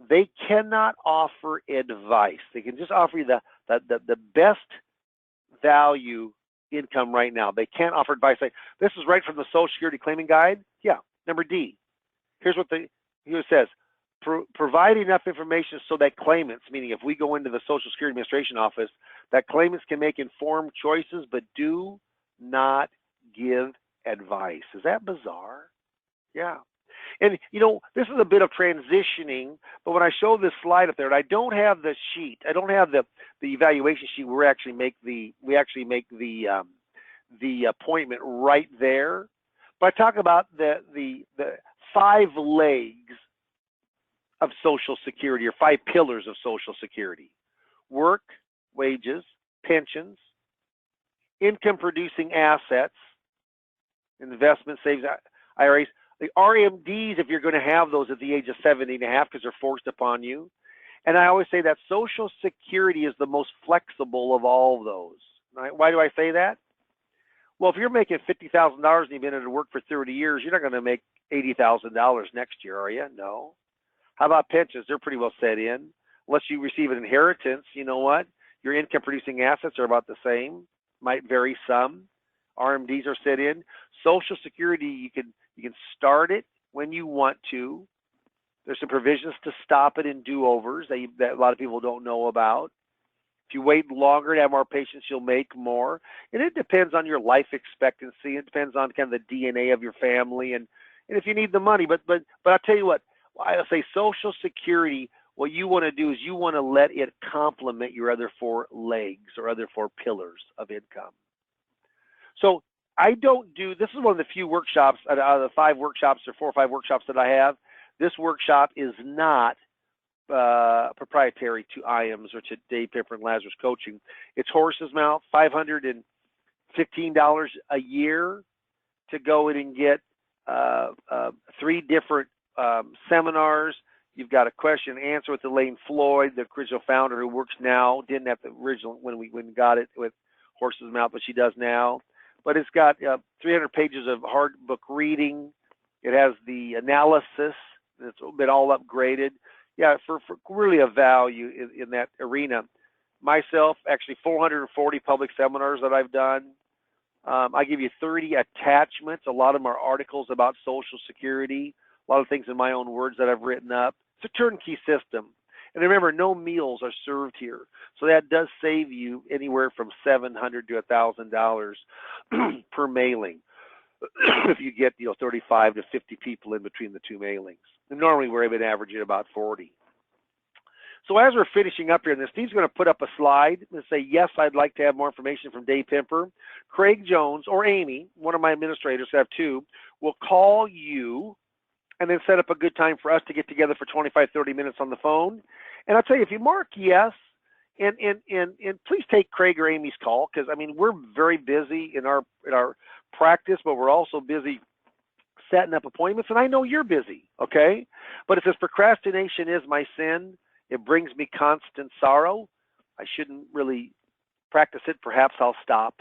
B: They cannot offer advice. They can just offer you the best value income right now. They can't offer advice. Like, this is right from the Social Security claiming guide. Yeah, number D. Here's what here it says. Provide enough information so that claimants, meaning if we go into the Social Security Administration office, that claimants can make informed choices, but do not give advice. Is that bizarre? Yeah. And, you know, this is a bit of transitioning, but when I show this slide up there, and I don't have the sheet, I don't have the evaluation sheet where we actually make the appointment right there. But I talk about the 5 legs of Social Security, or 5 pillars of Social Security: work, wages, pensions, income producing assets, investment savings, IRAs, the RMDs, if you're going to have those at the age of 70 and a half because they're forced upon you. And I always say that Social Security is the most flexible of all of those. Right? Why do I say that? Well, if you're making $50,000 and you've been in work for 30 years, you're not going to make $80,000 next year, are you? No. How about pensions? They're pretty well set in. Unless you receive an inheritance, you know what? Your income producing assets are about the same. Might vary some. RMDs are set in. Social Security, you can start it when you want to. There's some provisions to stop it in do-overs that a lot of people don't know about. If you wait longer to have more patients, you'll make more. And it depends on your life expectancy. It depends on kind of the DNA of your family and if you need the money. But I'll tell you what, I say Social Security, what you want to do is you want to let it complement your other 4 legs or other 4 pillars of income. So I don't do, this is one of the few workshops out of the 5 workshops or 4 or 5 workshops that I have. This workshop is not proprietary to IAMS or to Dave Pimper and Lazarus Coaching. It's horse's mouth, $515 a year to go in and get 3 different seminars. You've got a question and answer with Elaine Floyd, the original founder who works now, didn't have the original when we got it with horse's mouth, but she does now. But it's got 300 pages of hard book reading. It has the analysis. It's been all upgraded. Yeah, for really a value in that arena. Myself, actually 440 public seminars that I've done. I give you 30 attachments. A lot of them are articles about Social Security. A lot of things in my own words that I've written up. It's a turnkey system. And remember, no meals are served here. So that does save you anywhere from $700 to $1,000 per mailing if you get 35 to 50 people in between the 2 mailings. And normally we're even averaging about 40. So as we're finishing up here, and Steve's going to put up a slide and say, yes, I'd like to have more information from Dave Pimper. Craig Jones or Amy, one of my administrators, have 2, will call you and then set up a good time for us to get together for 25, 30 minutes on the phone. And I'll tell you, if you mark yes, and please take Craig or Amy's call, because, I mean, we're very busy in our practice, but we're also busy setting up appointments, and I know you're busy, okay? But it says procrastination is my sin. It brings me constant sorrow. I shouldn't really practice it. Perhaps I'll stop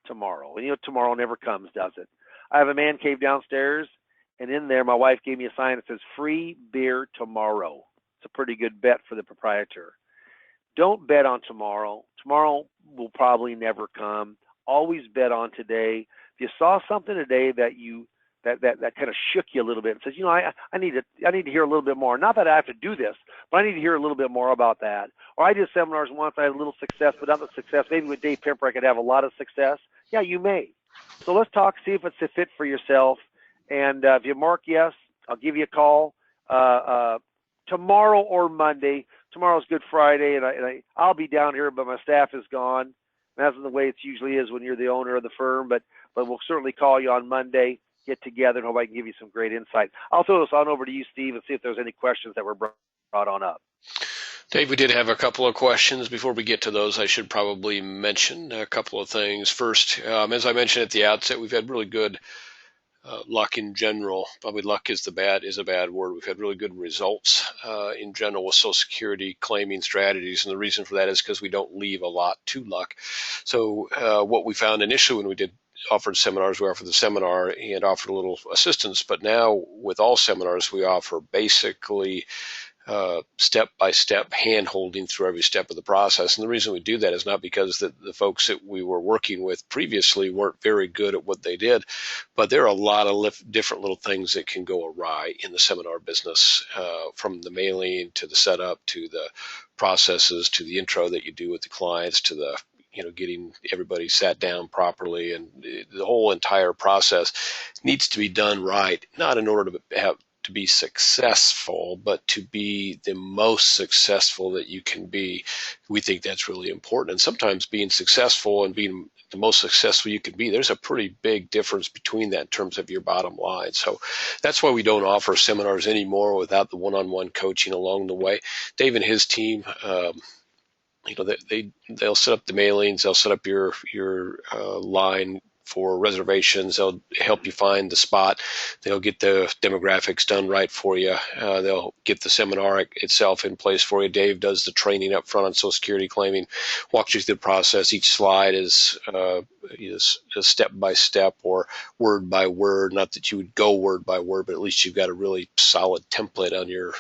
B: tomorrow. And tomorrow never comes, does it? I have a man cave downstairs, and in there, my wife gave me a sign that says, free beer tomorrow. It's a pretty good bet for the proprietor. Don't bet on tomorrow. Tomorrow will probably never come. Always bet on today. If you saw something today that you that kind of shook you a little bit and says, I need to hear a little bit more. Not that I have to do this, but I need to hear a little bit more about that. Or I did seminars once, I had a little success, but not the success. Maybe with Dave Pemper I could have a lot of success. Yeah, you may. So let's talk, see if it's a fit for yourself. And if you mark yes, I'll give you a call tomorrow or Monday. Tomorrow's Good Friday, and I'll be down here, but my staff is gone. That's the way it usually is when you're the owner of the firm. But we'll certainly call you on Monday, get together, and hope I can give you some great insight. I'll throw this on over to you, Steve, and see if there's any questions that were brought on up.
A: Dave, we did have a couple of questions. Before we get to those, I should probably mention a couple of things. First, as I mentioned at the outset, we've had really good luck in general. Probably luck is a bad word. We've had really good results in general with Social Security claiming strategies, and the reason for that is because we don't leave a lot to luck. So what we found initially when we offered seminars, we offered the seminar and offered a little assistance, but now with all seminars we offer basically step-by-step hand-holding through every step of the process. And the reason we do that is not because the folks that we were working with previously weren't very good at what they did, but there are a lot of different little things that can go awry in the seminar business, from the mailing to the setup to the processes to the intro that you do with the clients to the getting everybody sat down properly, and the whole entire process needs to be done right, not in order to be successful, but to be the most successful that you can be. We think that's really important. And sometimes being successful and being the most successful you can be, there's a pretty big difference between that in terms of your bottom line. So that's why we don't offer seminars anymore without the one-on-one coaching along the way. Dave and his team, they'll set up the mailings, they'll set up your line for reservations, they'll help you find the spot, they'll get the demographics done right for you, they'll get the seminar itself in place for you. Dave does the training up front on Social Security claiming, walks you through the process. Each slide is step by step or word by word. Not that you would go word by word, but at least you've got a really solid template on your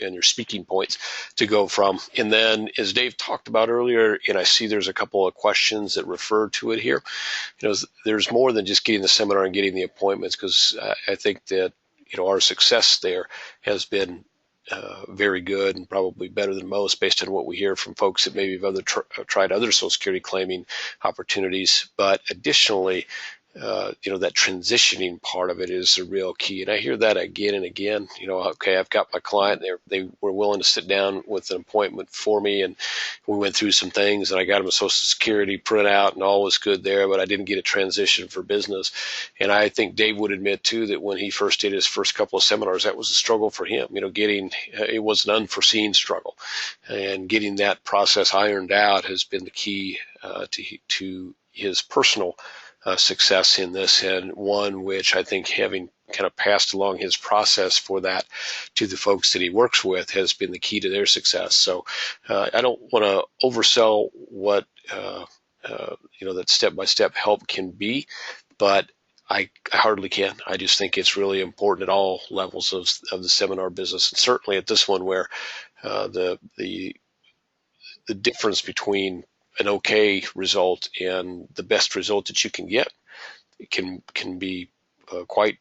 A: and your speaking points to go from. And then, as Dave talked about earlier, and I see there's a couple of questions that refer to it here, there's more than just getting the seminar and getting the appointments, because I think that our success there has been very good and probably better than most based on what we hear from folks that maybe have tried other Social Security claiming opportunities. But additionally, that transitioning part of it is the real key. And I hear that again and again. Okay, I've got my client. They were willing to sit down with an appointment for me, and we went through some things, and I got them a Social Security printout, and all was good there, but I didn't get a transition for business. And I think Dave would admit, too, that when he first did his first couple of seminars, that was a struggle for him. It was an unforeseen struggle. And getting that process ironed out has been the key to his personal success in this, and one which I think, having kind of passed along his process for that to the folks that he works with, has been the key to their success. So I don't want to oversell what that step-by-step help can be, but I hardly can. I just think it's really important at all levels of the seminar business, and certainly at this one where the difference between an okay result and the best result that you can get, it can be quite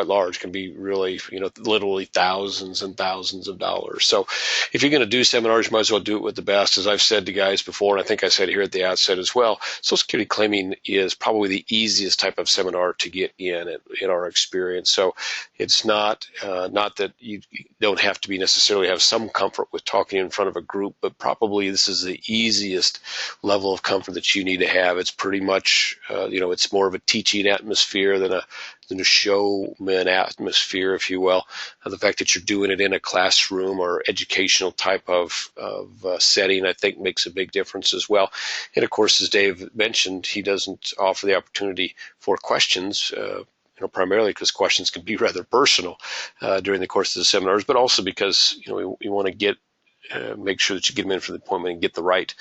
A: large, can be really, literally thousands and thousands of dollars. So if you're going to do seminars, you might as well do it with the best. As I've said to guys before, and I think I said here at the outset as well, Social Security claiming is probably the easiest type of seminar to get in our experience. So it's not that you don't have to necessarily have some comfort with talking in front of a group, but probably this is the easiest level of comfort that you need to have. It's pretty much, it's more of a teaching atmosphere than a showman atmosphere, if you will. The fact that you're doing it in a classroom or educational type of setting, I think, makes a big difference as well. And of course, as Dave mentioned, he doesn't offer the opportunity for questions, primarily because questions can be rather personal during the course of the seminars, but also because we want to make sure that you get them in for the appointment and get the right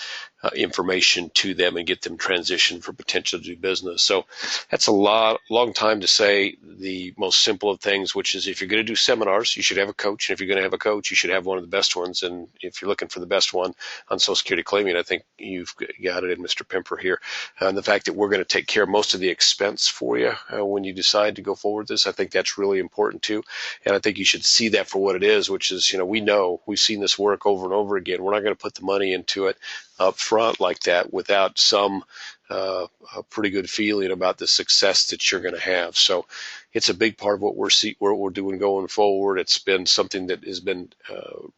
A: information to them and get them transitioned for potential to do business. So that's a long time to say the most simple of things, which is if you're going to do seminars, you should have a coach. And if you're going to have a coach, you should have one of the best ones. And if you're looking for the best one on Social Security claiming, I think you've got it in Mr. Pimper here. And the fact that we're going to take care of most of the expense for you when you decide to go forward with this, I think that's really important too. And I think you should see that for what it is, which is, we've seen this work over and over again. We're not going to put the money into it up front like that without some a pretty good feeling about the success that you're going to have. So it's a big part of what we're doing going forward. It's been something that has been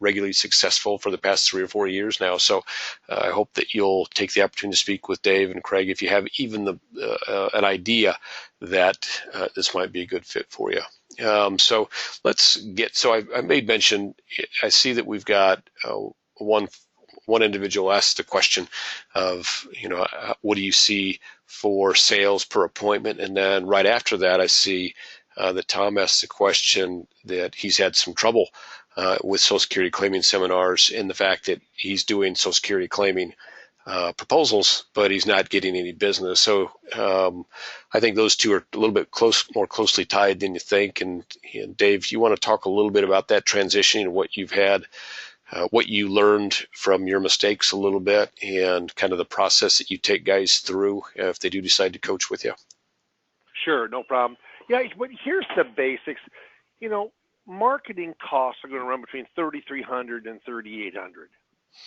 A: regularly successful for the past 3 or 4 years now. So I hope that you'll take the opportunity to speak with Dave and Craig if you have even an idea that this might be a good fit for you. So I made mention, I see that we've got one individual asked the question of, what do you see for sales per appointment? And then right after that, I see that Tom asked the question that he's had some trouble with Social Security claiming seminars, in the fact that he's doing Social Security claiming proposals, but he's not getting any business. So I think those two are a little bit more closely tied than you think. And Dave, you want to talk a little bit about that transition and what you've had, what you learned from your mistakes a little bit, and kind of the process that you take guys through if they do decide to coach with you?
B: Sure, no problem. Yeah, but here's the basics. Marketing costs are going to run between $3,300 and $3,800.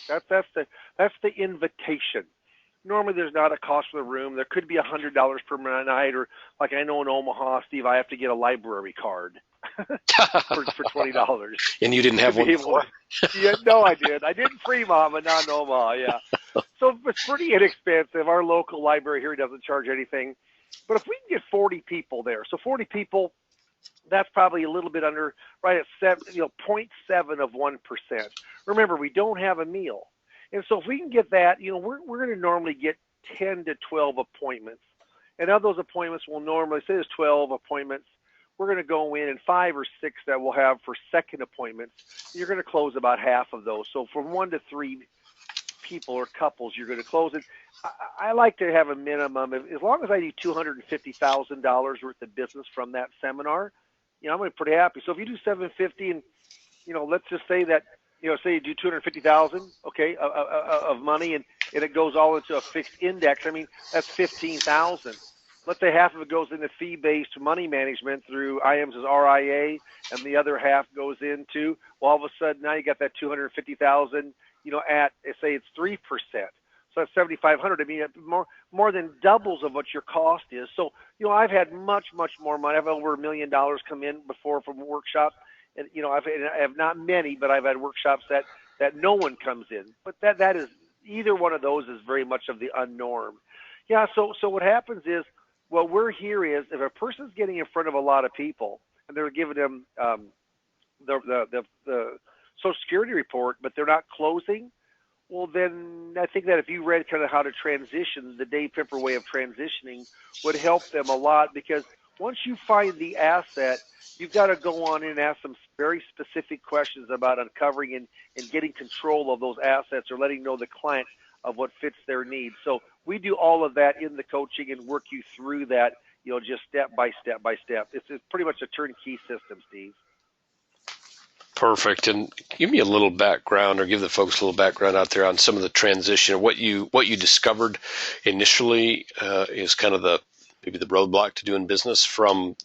B: That's the invitation. Normally, there's not a cost for the room. There could be $100 per night, or like I know in Omaha, Steve, I have to get a library card for $20.
A: And you didn't have one before?
B: Yeah, no, I did. I did in Fremont, but not in Omaha. Yeah, so it's pretty inexpensive. Our local library here doesn't charge anything, but if we can get 40 people there, so 40 people, that's probably a little bit under, right at 0.7 of 1%. Remember, we don't have a meal. And so if we can get that, we're going to normally get 10 to 12 appointments. And of those appointments, we'll normally say there's 12 appointments. We're going to go in, and 5 or 6 that we'll have for second appointments. You're going to close about half of those. So from 1 to 3 people or couples, you're going to close it. I like to have a minimum. As long as I do $250,000 worth of business from that seminar, I'm going to be pretty happy. So if you do $750, and let's just say that, say you do $250,000, okay, of money, and it goes all into a fixed index. I mean, that's $15,000. Let's say half of it goes into fee-based money management through IAMS' RIA, and the other half goes into, well, all of a sudden now you got that $250,000, at, say it's 3%. So that's $7,500. I mean, more than doubles of what your cost is. So, I've had much more money. I've had over $1 million come in before from workshops. And, I have not many, but I've had workshops that no one comes in. But that is, either one of those is very much of the unnorm. Yeah, so what happens is, what we're here is, if a person's getting in front of a lot of people and they're giving them the Social Security report, but they're not closing, well, then I think that if you read kind of how to transition, the Dave Pimper way of transitioning would help them a lot, because once you find the asset, you've got to go on in and ask some very specific questions about uncovering and getting control of those assets, or letting know the client of what fits their needs. So we do all of that in the coaching and work you through that, just step by step by step. It's pretty much a turnkey system, Steve.
A: Perfect. And give me a little background, or give the folks a little background out there on some of the transition. What you discovered initially is kind of maybe the roadblock to doing business, from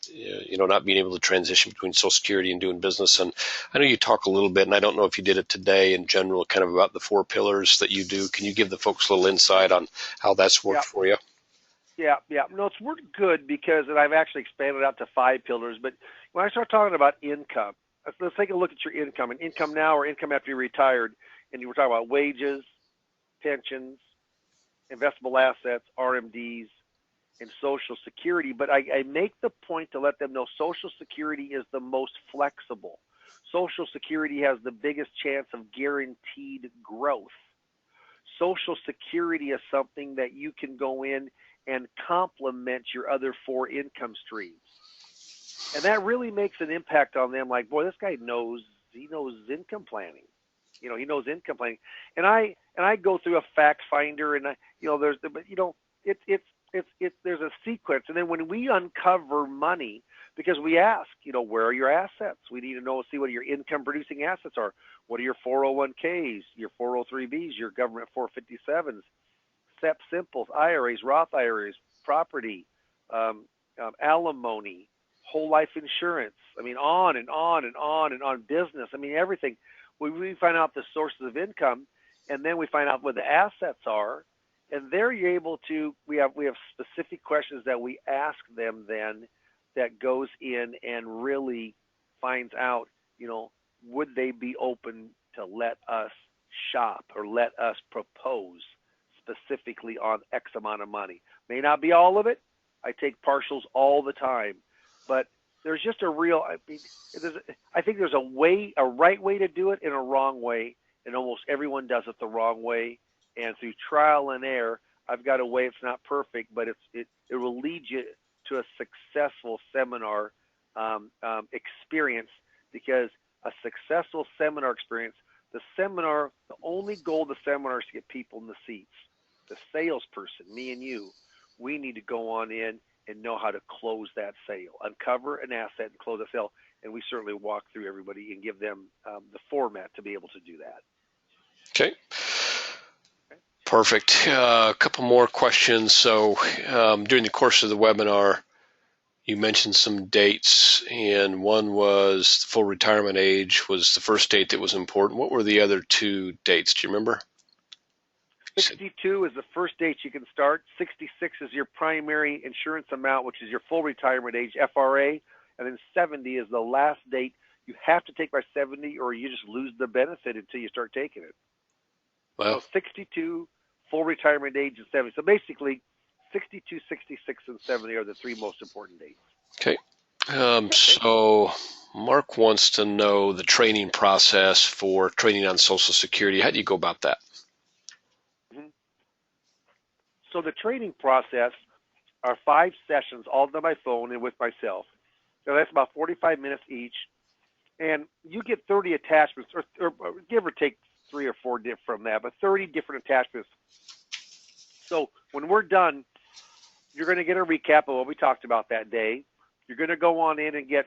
A: not being able to transition between Social Security and doing business. And I know you talk a little bit, and I don't know if you did it today in general, kind of about the 4 pillars that you do. Can you give the folks a little insight on how that's worked for you?
B: Yeah. No, it's worked good, because, and I've actually expanded out to 5 pillars. But when I start talking about income, let's take a look at your income, and income now or income after you're retired. And you were talking about wages, pensions, investable assets, RMDs, and Social Security. But I make the point to let them know Social Security is the most flexible. Social Security has the biggest chance of guaranteed growth. Social Security is something that you can go in and complement your other 4 income streams. And that really makes an impact on them. Like, boy, this guy knows income planning. he knows income planning. And I go through a fact finder, and there's a sequence. And then when we uncover money, because we ask, where are your assets? We need to see what your income producing assets are. What are your 401ks, your 403bs, your government 457s, SEP simples, IRAs, Roth IRAs, property, alimony, whole life insurance. I mean, on and on and on and on, business. I mean, everything. We find out the sources of income, and then we find out what the assets are. And there you're able to, we have specific questions that we ask them then that goes in and really finds out, would they be open to let us shop or let us propose specifically on X amount of money. May not be all of it. I take partials all the time, but there's just I think there's a right way to do it and a wrong way, and almost everyone does it the wrong way. And through trial and error, I've got a way. It's not perfect, but it will lead you to a successful seminar experience, because a successful seminar experience, the only goal of the seminar is to get people in the seats. The salesperson, me and you, we need to go on in and know how to close that sale, uncover an asset and close a sale. And we certainly walk through everybody and give them the format to be able to do that.
A: Okay. Perfect. A couple more questions. So during the course of the webinar, you mentioned some dates, and one was full retirement age was the first date that was important. What were the other two dates? Do you remember?
B: 62 is the first date you can start. 66 is your primary insurance amount, which is your full retirement age, FRA. And then 70 is the last date. You have to take by 70 or you just lose the benefit until you start taking it.
A: Well,
B: so 62, full retirement age, and 70. So basically, 62, 66, and 70 are the three most important dates.
A: Okay. So Mark wants to know the training process for training on Social Security. How do you go about that?
B: So the training process are 5 sessions, all done by phone and with myself. So that's about 45 minutes each. And you get 30 attachments, or give or take 3 or 4 from that, but 30 different attachments. So when we're done, you're going to get a recap of what we talked about that day. You're going to go on in and get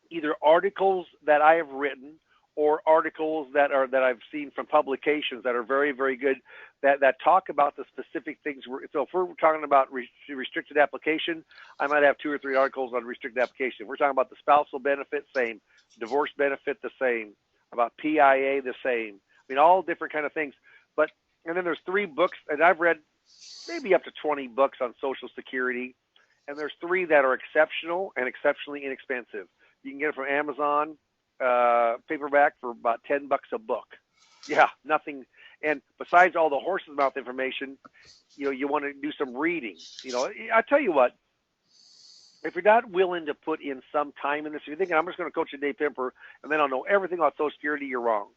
B: either articles that I have written or articles that I've seen from publications that are very, very good, that talk about the specific things. So if we're talking about restricted application, I might have 2 or 3 articles on restricted application. If we're talking about the spousal benefit, same. Divorce benefit, the same. About PIA, the same. I mean, all different kind of things. And then there's 3 books, and I've read maybe up to 20 books on Social Security, and there's 3 that are exceptional and exceptionally inexpensive. You can get it from Amazon, paperback, for about $10 a book. Yeah, nothing. And besides all the horse's mouth information, you want to do some reading. I tell you what, if you're not willing to put in some time in this, if you're thinking, I'm just going to coach a Dave Pimper and then I'll know everything about Social Security, you're wrong.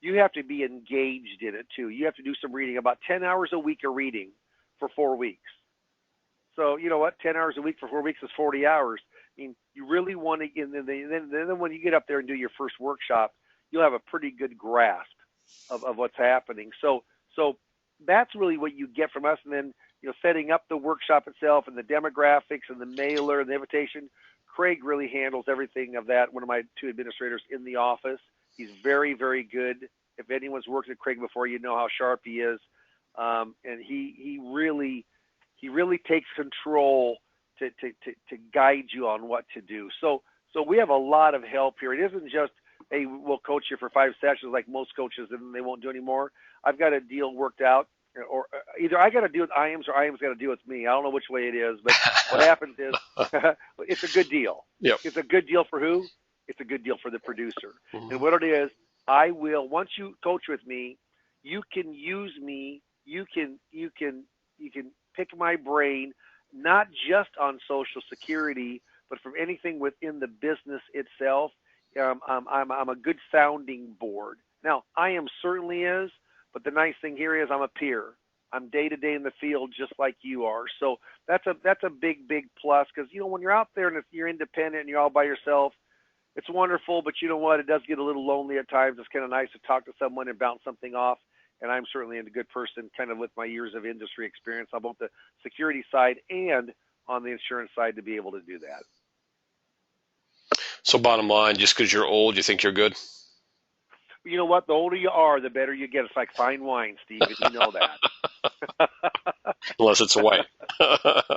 B: You have to be engaged in it too. You have to do some reading, about 10 hours a week of reading for 4 weeks. So you know what, 10 hours a week for 4 weeks is 40 hours. I mean, you really want to, and then when you get up there and do your first workshop, you'll have a pretty good grasp of what's happening. So that's really what you get from us. And then, setting up the workshop itself and the demographics and the mailer and the invitation, Craig really handles everything of that. One of my 2 administrators in the office. He's very, very good. If anyone's worked with Craig before, you know how sharp he is. And he really takes control to guide you on what to do. So we have a lot of help here. It isn't just, hey, we'll coach you for 5 sessions like most coaches and they won't do anymore. I've got a deal worked out, or either I got to deal with IAMS or IAMS got to deal with me. I don't know which way it is, but what happens is it's a good deal.
A: Yep.
B: It's a good deal for who? It's a good deal for the producer.
A: Mm-hmm.
B: And what it is, I will, once you coach with me, you can use me. You can pick my brain, not just on Social Security, but from anything within the business itself. I'm a good sounding board. Now, IAM certainly is, but the nice thing here is I'm a peer. I'm day to day in the field just like you are. So that's a big, big plus, because when you're out there and if you're independent and you're all by yourself, it's wonderful, but you know what? It does get a little lonely at times. It's kind of nice to talk to someone and bounce something off. And I'm certainly a good person, kind of with my years of industry experience on both the security side and on the insurance side to be able to do that.
A: So bottom line, just because you're old, you think you're good?
B: You know what? The older you are, the better you get. It's like fine wine, Steve, and you know that.
A: Unless it's white.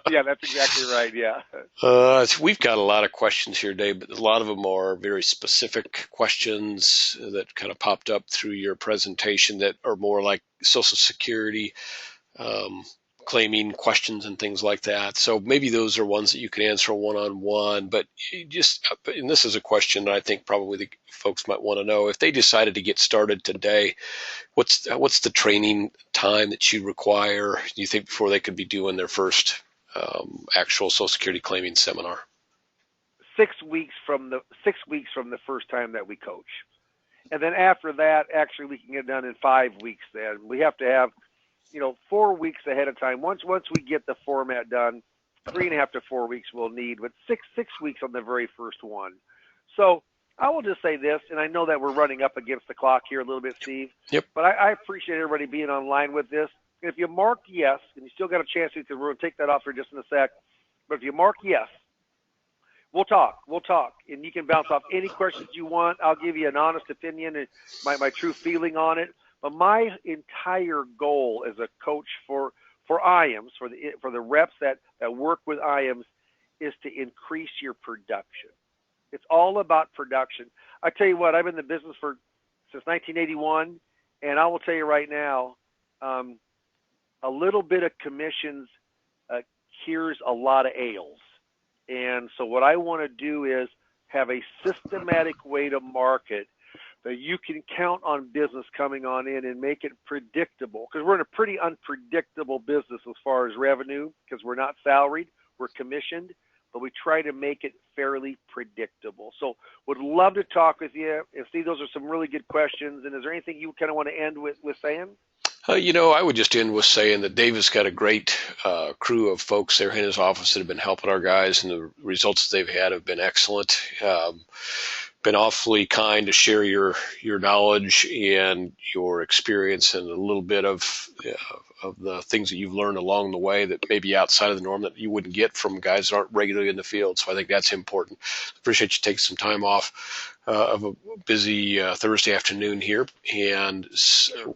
B: Yeah, that's exactly right. Yeah.
A: We've got a lot of questions here, Dave, but a lot of them are very specific questions that kind of popped up through your presentation that are more like Social Security claiming questions and things like that. So maybe those are ones that you can answer one-on-one, but and this is a question that I think probably the folks might want to know. If they decided to get started today, what's the training time that you require, do you think, before they could be doing their first actual Social Security claiming seminar?
B: 6 weeks from the first time that we coach. And then after that, actually we can get done in 5 weeks. Then we have to have 4 weeks ahead of time. Once we get the format done, 3.5 to 4 weeks we'll need, but six weeks on the very first one. So I will just say this, and I know that we're running up against the clock here a little bit, Steve.
A: Yep.
B: But I appreciate everybody being online with this. And if you mark yes, and you still got a chance to, because we're going to take that off here just in a sec, but if you mark yes, we'll talk, and you can bounce off any questions you want. I'll give you an honest opinion and my true feeling on it. But my entire goal as a coach for IAMS, for the reps that work with IAMS, is to increase your production. It's all about production. I tell you what, I've been in the business since 1981, and I will tell you right now, a little bit of commissions cures a lot of ails. And so what I want to do is have a systematic way to market that you can count on business coming on in and make it predictable, because we're in a pretty unpredictable business as far as revenue, because we're not salaried, we're commissioned, but we try to make it fairly predictable. So would love to talk with you. And Steve, those are some really good questions. And is there anything you kind of want to end with saying?
A: I would just end with saying that Dave has got a great crew of folks there in his office that have been helping our guys, and the results that they've had have been excellent. Been awfully kind to share your knowledge and your experience and a little bit of the things that you've learned along the way that may be outside of the norm that you wouldn't get from guys that aren't regularly in the field. So I think that's important. Appreciate you taking some time off of a busy Thursday afternoon here. And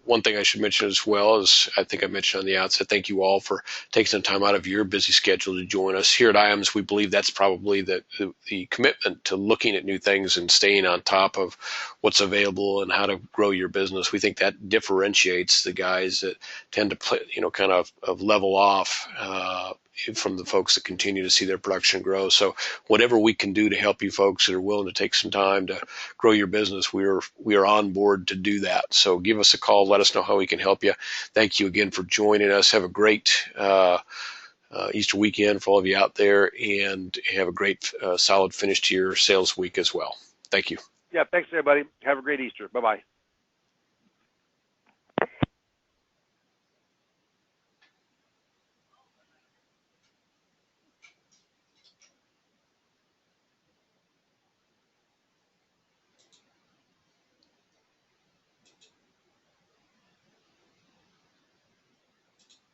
A: one thing I should mention as well is, I think I mentioned on the outset, thank you all for taking some time out of your busy schedule to join us. Here at IAMS, we believe that's probably the commitment to looking at new things and staying on top of what's available and how to grow your business. We think that differentiates the guys that tend to play, kind of level off from the folks that continue to see their production grow. So whatever we can do to help you folks that are willing to take some time to grow your business, we are on board to do that. So give us a call. Let us know how we can help you. Thank you again for joining us. Have a great Easter weekend for all of you out there, and have a great solid finish to your sales week as well. Thank you.
B: Yeah, thanks everybody. Have a great Easter. Bye-bye.